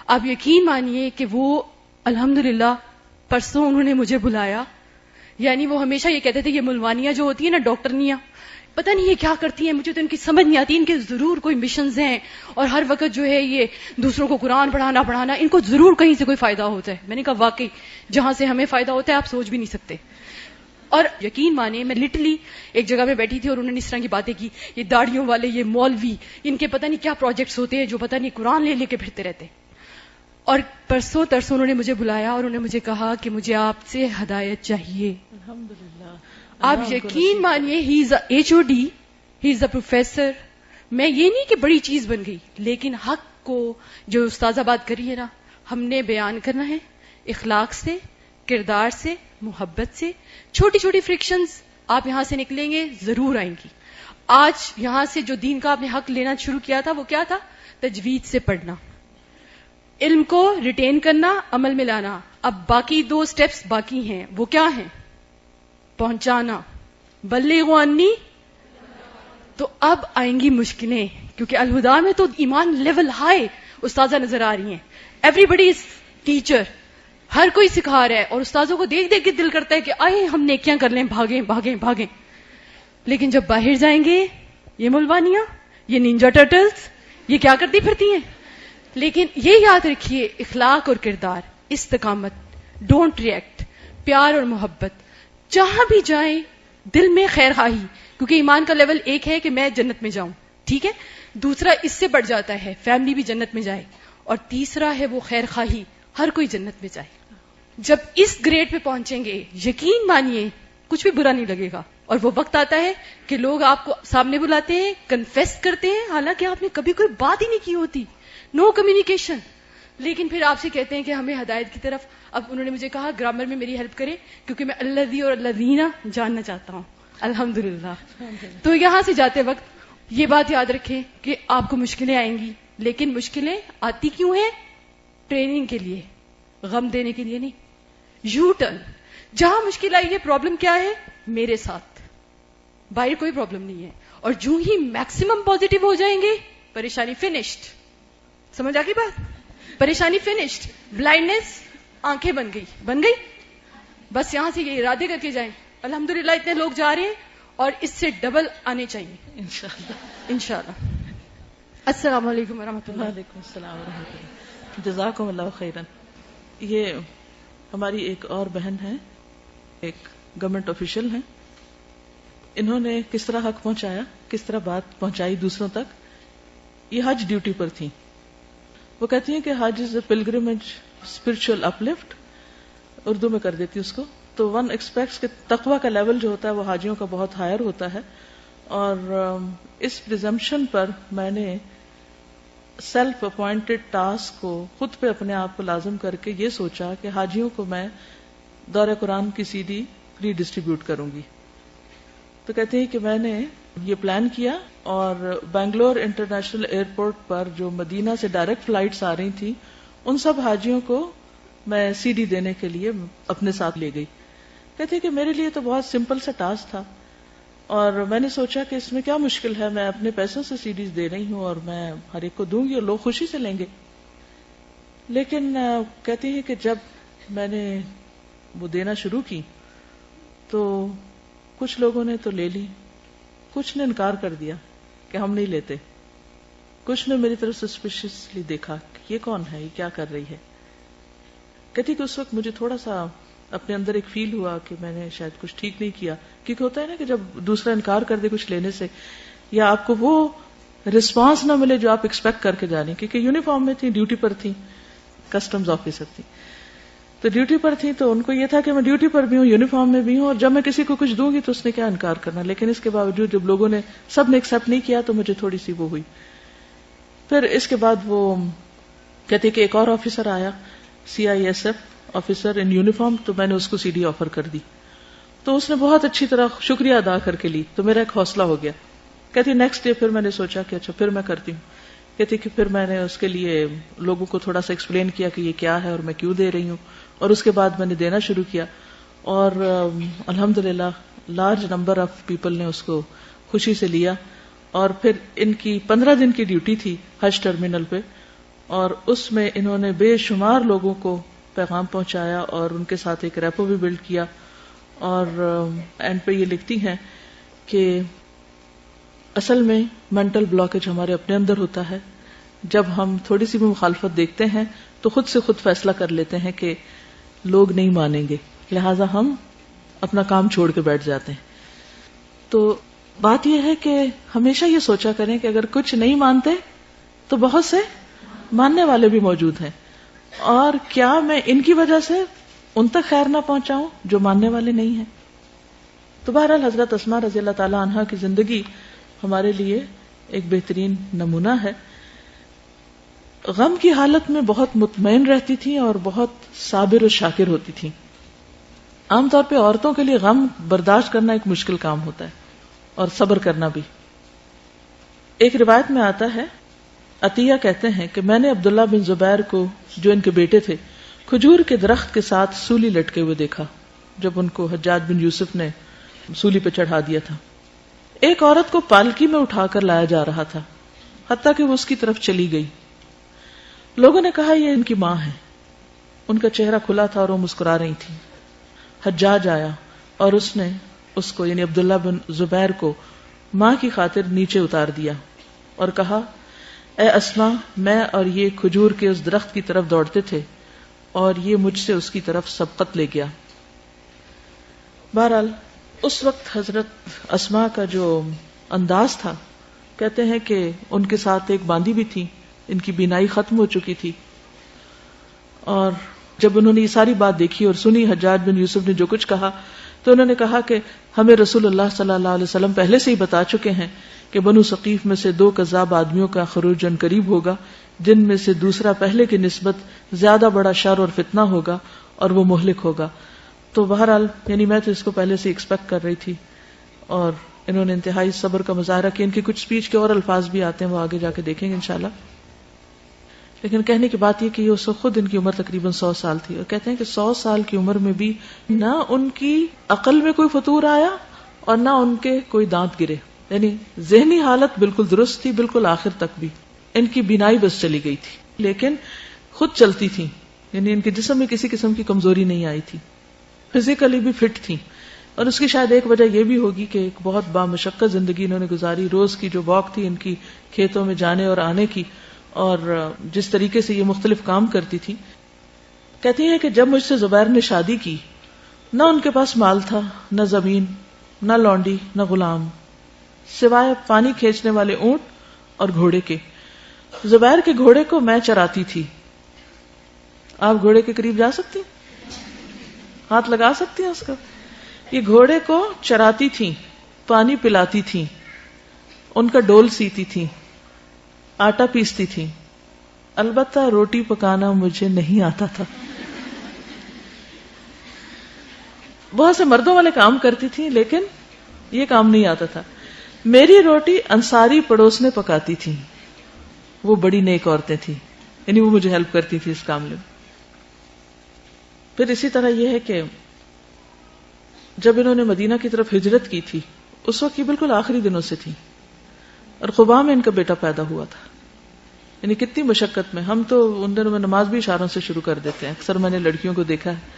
آپ یقین مانیے کہ وہ الحمدللہ پرسوں انہوں نے مجھے بلایا. یعنی وہ ہمیشہ یہ کہتے تھے یہ ملوانیاں جو ہوتی ہیں نا ڈاکٹرنیاں, پتہ نہیں یہ کیا کرتی ہیں, مجھے تو ان کی سمجھ نہیں آتی, ان کے ضرور کوئی مشنز ہیں اور ہر وقت جو ہے یہ دوسروں کو قرآن پڑھانا ان کو ضرور کہیں سے کوئی فائدہ ہوتا ہے. میں نے کہا واقعی جہاں سے ہمیں فائدہ ہوتا ہے آپ سوچ بھی نہیں سکتے. اور یقین مانے میں لٹرلی ایک جگہ میں بیٹھی تھی اور انہوں نے اس طرح کی باتیں کی, یہ داڑھیوں والے, یہ مولوی, ان کے پتہ نہیں کیا پروجیکٹس ہوتے ہیں جو پتہ نہیں قرآن لے کے پھرتے رہتے. اور پرسوں ترسوں انہوں نے مجھے بلایا اور انہوں نے مجھے کہا کہ مجھے آپ سے ہدایت چاہیے. الحمدللہ. آپ یقین مانیے ہی از اے HOD, he is a professor. میں یہ نہیں کہ بڑی چیز بن گئی, لیکن حق کو جو استاذہ بات کری ہے نا, ہم نے بیان کرنا ہے اخلاق سے, کردار سے, محبت سے. چھوٹی چھوٹی فرکشنز آپ یہاں سے نکلیں گے ضرور آئیں گی. آج یہاں سے جو دین کا آپ نے حق لینا شروع کیا تھا وہ کیا تھا؟ تجوید سے پڑھنا, علم کو ریٹین کرنا, عمل میں لانا. اب باقی 2 سٹیپس باقی ہیں, وہ کیا ہیں؟ پہنچانا, بلغوا انی. تو اب آئیں گی مشکلیں, کیونکہ الہدا میں تو ایمان لیول ہائی استاذہ نظر آ رہی ہیں. ایوری بڈی از ٹیچر, ہر کوئی سکھا رہا ہے, اور استاذوں کو دیکھ دیکھ کے دل کرتا ہے کہ آئے ہم نیکیاں کر لیں, بھاگیں بھاگیں بھاگیں. لیکن جب باہر جائیں گے یہ ملوانیاں, یہ نینجا ٹرٹلز, یہ کیا کرتی پھرتی ہیں. لیکن یہ یاد رکھیے اخلاق اور کردار, استقامت, ڈونٹ ریئیکٹ, پیار اور محبت. جہاں بھی جائیں دل میں خیر خواہی, کیونکہ ایمان کا لیول ایک ہے کہ میں جنت میں جاؤں, ٹھیک ہے, دوسرا اس سے بڑھ جاتا ہے فیملی بھی جنت میں جائے, اور تیسرا ہے وہ خیر خواہی, ہر کوئی جنت میں جائے. جب اس گریڈ پہ پہنچیں گے یقین مانیے کچھ بھی برا نہیں لگے گا. اور وہ وقت آتا ہے کہ لوگ آپ کو سامنے بلاتے ہیں, کنفیس کرتے ہیں, حالانکہ آپ نے کبھی کوئی بات ہی نہیں کی ہوتی, نو کمیونیکیشن, لیکن پھر آپ سے کہتے ہیں کہ ہمیں ہدایت کی طرف. اب انہوں نے مجھے کہا گرامر میں میری ہیلپ کرے, کیونکہ میں الذی اور الذین جاننا چاہتا ہوں. الحمدللہ. تو یہاں سے جاتے وقت یہ بات یاد رکھیں کہ آپ کو مشکلیں آئیں گی, لیکن مشکلیں آتی کیوں ہیں؟ ٹریننگ کے لیے, غم دینے کے لیے نہیں. یو ٹرن, جہاں مشکل آئی ہے پرابلم کیا ہے میرے ساتھ, باہر کوئی پرابلم نہیں ہے. اور جو ہی میکسیمم پازیٹیو ہو جائیں گے پریشانی فنشڈ. سمجھ آ گئی بات؟ پریشانی فنشڈ, بلائنڈنس آنکھیں بن گئی. بس یہاں سے یہ ارادے کر کے جائیں. الحمدللہ اتنے لوگ جا رہے ہیں اور اس سے ڈبل آنے چاہیے انشاءاللہ. السلام علیکم ورحمۃ اللہ. وعلیکم السلام ورحمۃ اللہ. جزاکم اللہ خیرا. یہ ہماری ایک اور بہن ہے, ایک گورنمنٹ آفیشل ہیں. انہوں نے کس طرح حق پہنچایا, کس طرح بات پہنچائی دوسروں تک. یہ حج ڈیوٹی پر تھی. وہ کہتی ہیں کہ حج از اے پلگرمیج اسپرچل اپلفٹ, اردو میں کر دیتی اس کو. تو ون ایکسپیکٹس کہ تقوی کا لیول جو ہوتا ہے وہ حاجیوں کا بہت ہائر ہوتا ہے. اور اس پریزمپشن پر میں نے سیلف اپوائنٹڈ ٹاسک کو خود پہ اپنے آپ کو لازم کر کے یہ سوچا کہ حاجیوں کو میں دورہ قرآن کی CD فری ڈسٹریبیوٹ کروں گی. تو کہتے ہیں کہ میں نے یہ پلان کیا, اور بنگلور انٹرنیشنل ایئرپورٹ پر جو مدینہ سے ڈائریکٹ فلائٹس آ رہی تھی ان سب حاجیوں کو میں CD دینے کے لیے اپنے ساتھ لے گئی. کہتے ہیں کہ میرے لیے تو بہت سمپل سا ٹاسک تھا, اور میں نے سوچا کہ اس میں کیا مشکل ہے, میں اپنے پیسوں سے CDs دے رہی ہوں اور میں ہر ایک کو دوں گی اور لوگ خوشی سے لیں گے. لیکن کہتی ہیں کہ جب میں نے وہ دینا شروع کی تو کچھ لوگوں نے تو لے لی, کچھ نے انکار کر دیا کہ ہم نہیں لیتے, کچھ نے میری طرف سسپیشیسلی دیکھا کہ یہ کون ہے, یہ کیا کر رہی ہے. کہتی کہ اس وقت مجھے تھوڑا سا اپنے اندر ایک فیل ہوا کہ میں نے شاید کچھ ٹھیک نہیں کیا, کیونکہ ہوتا ہے نا کہ جب دوسرا انکار کر دے کچھ لینے سے, یا آپ کو وہ رسپانس نہ ملے جو آپ ایکسپیکٹ کر کے جانے, کیونکہ یونیفارم میں تھی, ڈیوٹی پر تھی, کسٹمز آفیسر تھی, تو ڈیوٹی پر تھی, تو ان کو یہ تھا کہ میں ڈیوٹی پر بھی ہوں, یونیفارم میں بھی ہوں, اور جب میں کسی کو کچھ دوں گی تو اس نے کیا انکار کرنا. لیکن اس کے باوجود جب لوگوں نے سب نے ایکسپٹ نہیں کیا تو مجھے تھوڑی سی وہ ہوئی. پھر اس کے بعد وہ کہتے کہ ایک اور آفیسر آیا, CISF آفیسر ان یونیفارم, تو میں نے اس کو CD آفر کر دی. تو اس نے بہت اچھی طرح شکریہ ادا کر کے لی, تو میرا ایک حوصلہ ہو گیا. کہتی نیکسٹ ڈے پھر میں نے سوچا کہ اچھا پھر میں کرتی ہوں. کہتی کہ پھر میں نے اس کے لیے لوگوں کو تھوڑا سا ایکسپلین کیا کہ یہ کیا ہے اور میں کیوں دے رہی ہوں, اور اس کے بعد میں نے دینا شروع کیا, اور الحمدللہ لارج نمبر آف پیپل نے اس کو خوشی سے لیا. اور پھر ان کی 15 دن کی ڈیوٹی تھی حج ٹرمینل پہ, اور اس میں انہوں نے بے شمار لوگوں کو پیغام پہنچایا اور ان کے ساتھ ایک ریپو بھی بلڈ کیا. اور اینڈ پہ یہ لکھتی ہیں کہ اصل میں مینٹل بلاکیج ہمارے اپنے اندر ہوتا ہے. جب ہم تھوڑی سی بھی مخالفت دیکھتے ہیں تو خود سے خود فیصلہ کر لیتے ہیں کہ لوگ نہیں مانیں گے, لہٰذا ہم اپنا کام چھوڑ کے بیٹھ جاتے ہیں. تو بات یہ ہے کہ ہمیشہ یہ سوچا کریں کہ اگر کچھ نہیں مانتے تو بہت سے ماننے والے بھی موجود ہیں, اور کیا میں ان کی وجہ سے ان تک خیر نہ پہنچاؤں جو ماننے والے نہیں ہیں. تو بہرحال حضرت اسماء رضی اللہ تعالی عنہا کی زندگی ہمارے لیے ایک بہترین نمونہ ہے. غم کی حالت میں بہت مطمئن رہتی تھی اور بہت صابر و شاکر ہوتی تھی. عام طور پہ عورتوں کے لیے غم برداشت کرنا ایک مشکل کام ہوتا ہے, اور صبر کرنا بھی. ایک روایت میں آتا ہے, عطیہ کہتے ہیں کہ میں نے عبداللہ بن زبیر کو, جو ان کے بیٹے تھے, کھجور کے درخت کے ساتھ سولی لٹکے ہوئے دیکھا جب ان کو حجاج بن یوسف نے سولی پہ چڑھا دیا تھا. ایک عورت کو پالکی میں اٹھا کر لایا جا رہا تھا, حتیٰ کہ وہ اس کی طرف چلی گئی. لوگوں نے کہا یہ ان کی ماں ہے. ان کا چہرہ کھلا تھا اور وہ مسکرا رہی تھی. حجاج آیا اور اس نے اس کو یعنی عبداللہ بن زبیر کو ماں کی خاطر نیچے اتار دیا اور کہا, اے اسماء, میں اور یہ کھجور کے اس درخت کی طرف دوڑتے تھے اور یہ مجھ سے اس کی طرف سبقت لے گیا. بہرحال اس وقت حضرت اسماء کا جو انداز تھا, کہتے ہیں کہ ان کے ساتھ ایک باندی بھی تھی, ان کی بینائی ختم ہو چکی تھی. اور جب انہوں نے یہ ساری بات دیکھی اور سنی حجاج بن یوسف نے جو کچھ کہا, تو انہوں نے کہا کہ ہمیں رسول اللہ صلی اللہ علیہ وسلم پہلے سے ہی بتا چکے ہیں کہ بنو ثقیف میں سے 2 کذاب آدمیوں کا خروج ان قریب ہوگا, جن میں سے دوسرا پہلے کی نسبت زیادہ بڑا شر اور فتنہ ہوگا اور وہ مہلک ہوگا. تو بہرحال یعنی میں تو اس کو پہلے سے ایکسپیکٹ کر رہی تھی, اور انہوں نے انتہائی صبر کا مظاہرہ کیا. ان کی کچھ سپیچ کے اور الفاظ بھی آتے ہیں, وہ آگے جا کے دیکھیں گے انشاءاللہ. لیکن کہنے کی بات یہ کہ یہ خود ان کی عمر تقریباً 100 سال تھی, اور کہتے ہیں کہ 100 سال کی عمر میں بھی نہ ان کی عقل میں کوئی فطور آیا اور نہ ان کے کوئی دانت گرے, یعنی ذہنی حالت بالکل درست تھی, بالکل آخر تک بھی. ان کی بینائی بس چلی گئی تھی, لیکن خود چلتی تھی, یعنی ان کے جسم میں کسی قسم کی کمزوری نہیں آئی تھی, فزیکلی بھی فٹ تھی. اور اس کی شاید ایک وجہ یہ بھی ہوگی کہ ایک بہت بامشقت زندگی انہوں نے گزاری. روز کی جو واک تھی ان کی کھیتوں میں جانے اور آنے کی, اور جس طریقے سے یہ مختلف کام کرتی تھی. کہتی ہیں کہ جب مجھ سے زبیر نے شادی کی, نہ ان کے پاس مال تھا, نہ زمین, نہ لونڈی, نہ غلام, سوائے پانی کھینچنے والے اونٹ اور گھوڑے کے. زبیر کے گھوڑے کو میں چراتی تھی. آپ گھوڑے کے قریب جا سکتی, ہاتھ لگا سکتی ہیں اس کا. یہ گھوڑے کو چراتی تھی, پانی پلاتی تھی, ان کا ڈول سیتی تھی, آٹا پیستی تھی. البتہ روٹی پکانا مجھے نہیں آتا تھا. بہت سے مردوں والے کام کرتی تھی, لیکن یہ کام نہیں آتا تھا. میری روٹی انصاری پڑوس نے پکاتی تھی. وہ بڑی نیک عورتیں تھیں, یعنی وہ مجھے ہیلپ کرتی تھی اس کام میں. پھر اسی طرح یہ ہے کہ جب انہوں نے مدینہ کی طرف ہجرت کی تھی, اس وقت یہ بالکل آخری دنوں سے تھی, اور قباء میں ان کا بیٹا پیدا ہوا تھا. یعنی کتنی مشقت میں. ہم تو ان دنوں میں نماز بھی اشاروں سے شروع کر دیتے ہیں, اکثر میں نے لڑکیوں کو دیکھا ہے,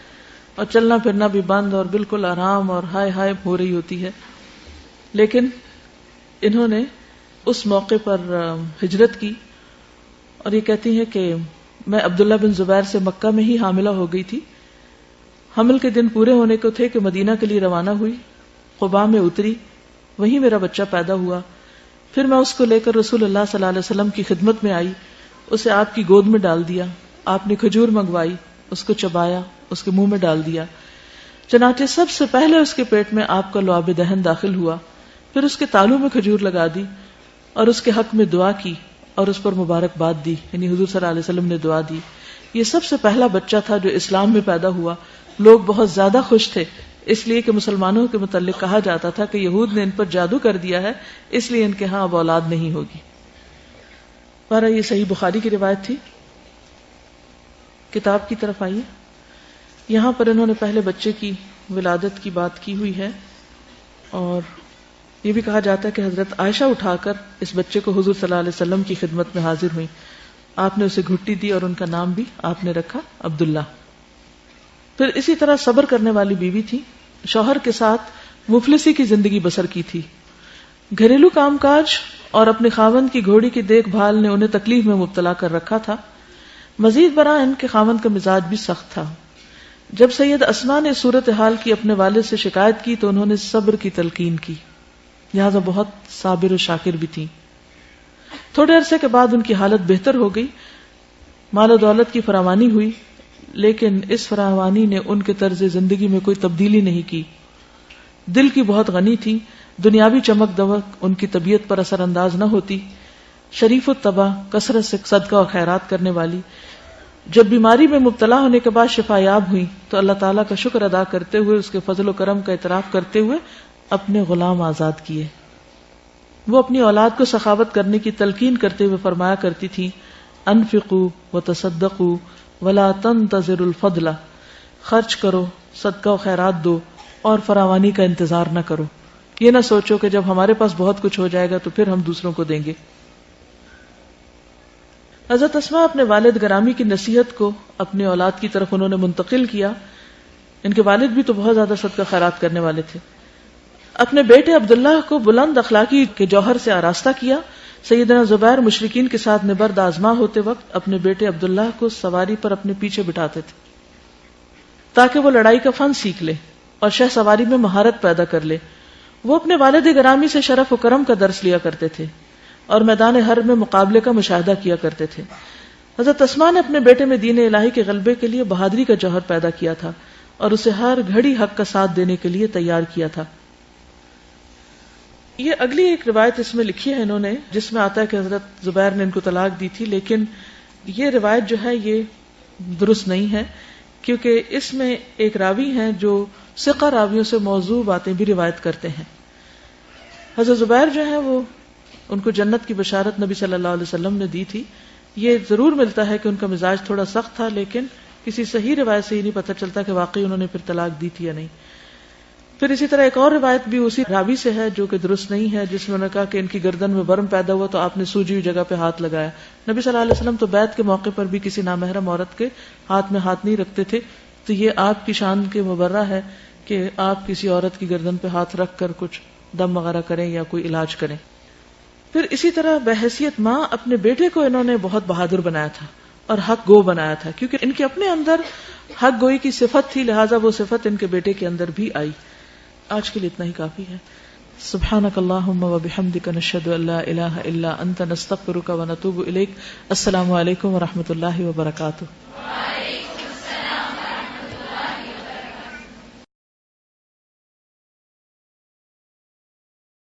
اور چلنا پھرنا بھی بند اور بالکل آرام اور ہائے ہائے ہو رہی ہوتی ہے. لیکن انہوں نے اس موقع پر ہجرت کی, اور یہ کہتی ہیں کہ میں عبداللہ بن زبیر سے مکہ میں ہی حاملہ ہو گئی تھی. حمل کے دن پورے ہونے کو تھے کہ مدینہ کے لیے روانہ ہوئی. قباء میں اتری, وہیں میرا بچہ پیدا ہوا. پھر میں اس کو لے کر رسول اللہ صلی اللہ علیہ وسلم کی خدمت میں آئی, اسے آپ کی گود میں ڈال دیا. آپ نے کھجور منگوائی, اس کو چبایا, اس کے منہ میں ڈال دیا. چنانچہ سب سے پہلے اس کے پیٹ میں آپ کا لعاب دہن داخل ہوا. پھر اس کے تالو میں کھجور لگا دی اور اس کے حق میں دعا کی, اور اس پر مبارکباد دی، یعنی حضور صلی اللہ علیہ وسلم نے دعا دی. یہ سب سے پہلا بچہ تھا جو اسلام میں پیدا ہوا. لوگ بہت زیادہ خوش تھے، اس لیے کہ مسلمانوں کے متعلق کہا جاتا تھا کہ یہود نے ان پر جادو کر دیا ہے، اس لیے ان کے ہاں اب اولاد نہیں ہوگی. بہرحال یہ صحیح بخاری کی روایت تھی. کتاب کی طرف آئیے. یہاں پر انہوں نے پہلے بچے کی ولادت کی بات کی ہوئی ہے، اور یہ بھی کہا جاتا ہے کہ حضرت عائشہ اٹھا کر اس بچے کو حضور صلی اللہ علیہ وسلم کی خدمت میں حاضر ہوئی. آپ نے اسے گھٹی دی اور ان کا نام بھی آپ نے رکھا عبداللہ. پھر اسی طرح صبر کرنے والی بیوی تھی، شوہر کے ساتھ مفلسی کی زندگی بسر کی تھی. گھریلو کام کاج اور اپنے خاوند کی گھوڑی کی دیکھ بھال نے انہیں تکلیف میں مبتلا کر رکھا تھا. مزید برآں ان کے خاوند کا مزاج بھی سخت تھا. جب سید اسماء نے صورتحال کی اپنے والد سے شکایت کی تو انہوں نے صبر کی تلقین کی، لہذا بہت صابر و شاکر بھی تھی. تھوڑے عرصے کے بعد ان کی حالت بہتر ہو گئی، مال و دولت کی فراوانی ہوئی، لیکن اس فراوانی نے ان کے طرز زندگی میں کوئی تبدیلی نہیں کی. دل کی بہت غنی تھی، دنیاوی چمک دمک ان کی طبیعت پر اثر انداز نہ ہوتی. شریف الطبع، کثرت سے صدقہ و خیرات کرنے والی. جب بیماری میں مبتلا ہونے کے بعد شفا یاب ہوئی تو اللہ تعالیٰ کا شکر ادا کرتے ہوئے اس کے فضل و کرم کا اعتراف کرتے ہوئے اپنے غلام آزاد کیے. وہ اپنی اولاد کو سخاوت کرنے کی تلقین کرتے ہوئے فرمایا کرتی تھی، انفقوا وتصدقوا ولا تنتظروا الفضل، خرچ کرو، صدقہ و خیرات دو اور فراوانی کا انتظار نہ کرو. یہ نہ سوچو کہ جب ہمارے پاس بہت کچھ ہو جائے گا تو پھر ہم دوسروں کو دیں گے. حضرت اسماء اپنے والد گرامی کی نصیحت کو اپنی اولاد کی طرف انہوں نے منتقل کیا. ان کے والد بھی تو بہت زیادہ صدقہ خیرات کرنے والے تھے. اپنے بیٹے عبداللہ کو بلند اخلاقی کے جوہر سے آراستہ کیا. سیدنا زبیر مشرکین کے ساتھ نبرد آزما ہوتے وقت اپنے بیٹے عبداللہ کو سواری پر اپنے پیچھے بٹھاتے تھے تاکہ وہ لڑائی کا فن سیکھ لے اور شہ سواری میں مہارت پیدا کر لے. وہ اپنے والد گرامی سے شرف و کرم کا درس لیا کرتے تھے اور میدان حرب میں مقابلے کا مشاہدہ کیا کرتے تھے. حضرت اسماء نے اپنے بیٹے میں دین الہی کے غلبے کے لیے بہادری کا جوہر پیدا کیا تھا اور اسے ہر گھڑی حق کا ساتھ دینے کے لیے تیار کیا تھا. یہ اگلی ایک روایت اس میں لکھی ہے انہوں نے، جس میں آتا ہے کہ حضرت زبیر نے ان کو طلاق دی تھی، لیکن یہ روایت جو ہے یہ درست نہیں ہے، کیونکہ اس میں ایک راوی ہیں جو ثقہ راویوں سے موضوع باتیں بھی روایت کرتے ہیں. حضرت زبیر جو ہے وہ ان کو جنت کی بشارت نبی صلی اللہ علیہ وسلم نے دی تھی. یہ ضرور ملتا ہے کہ ان کا مزاج تھوڑا سخت تھا، لیکن کسی صحیح روایت سے ہی نہیں پتہ چلتا کہ واقعی انہوں نے پھر طلاق دی تھی یا نہیں. پھر اسی طرح ایک اور روایت بھی اسی راوی سے ہے جو کہ درست نہیں ہے، جس میں انہوں نے کہا کہ ان کی گردن میں برم پیدا ہوا تو آپ نے سوجی ہوئی جگہ پہ ہاتھ لگایا. نبی صلی اللہ علیہ وسلم تو بیعت کے موقع پر بھی کسی نامحرم عورت کے ہاتھ میں ہاتھ نہیں رکھتے تھے، تو یہ آپ کی شان کے مبرہ ہے کہ آپ کسی عورت کی گردن پہ ہاتھ رکھ کر کچھ دم وغیرہ کریں یا کوئی علاج کریں. پھر اسی طرح بحیثیت ماں اپنے بیٹے کو انہوں نے بہت بہادر بنایا تھا اور حق گو بنایا تھا، کیونکہ ان کے اپنے اندر حق گوئی کی صفت تھی، لہٰذا وہ صفت ان کے بیٹے کے اندر بھی آئی. آج کے لیے اتنا ہی کافی ہے. سبحانک اللہم و بحمدک، نشہد ان لا الہ الا انت، نستغفرک و نتوب الیک. السلام علیکم و رحمۃ اللہ وبرکاتہ.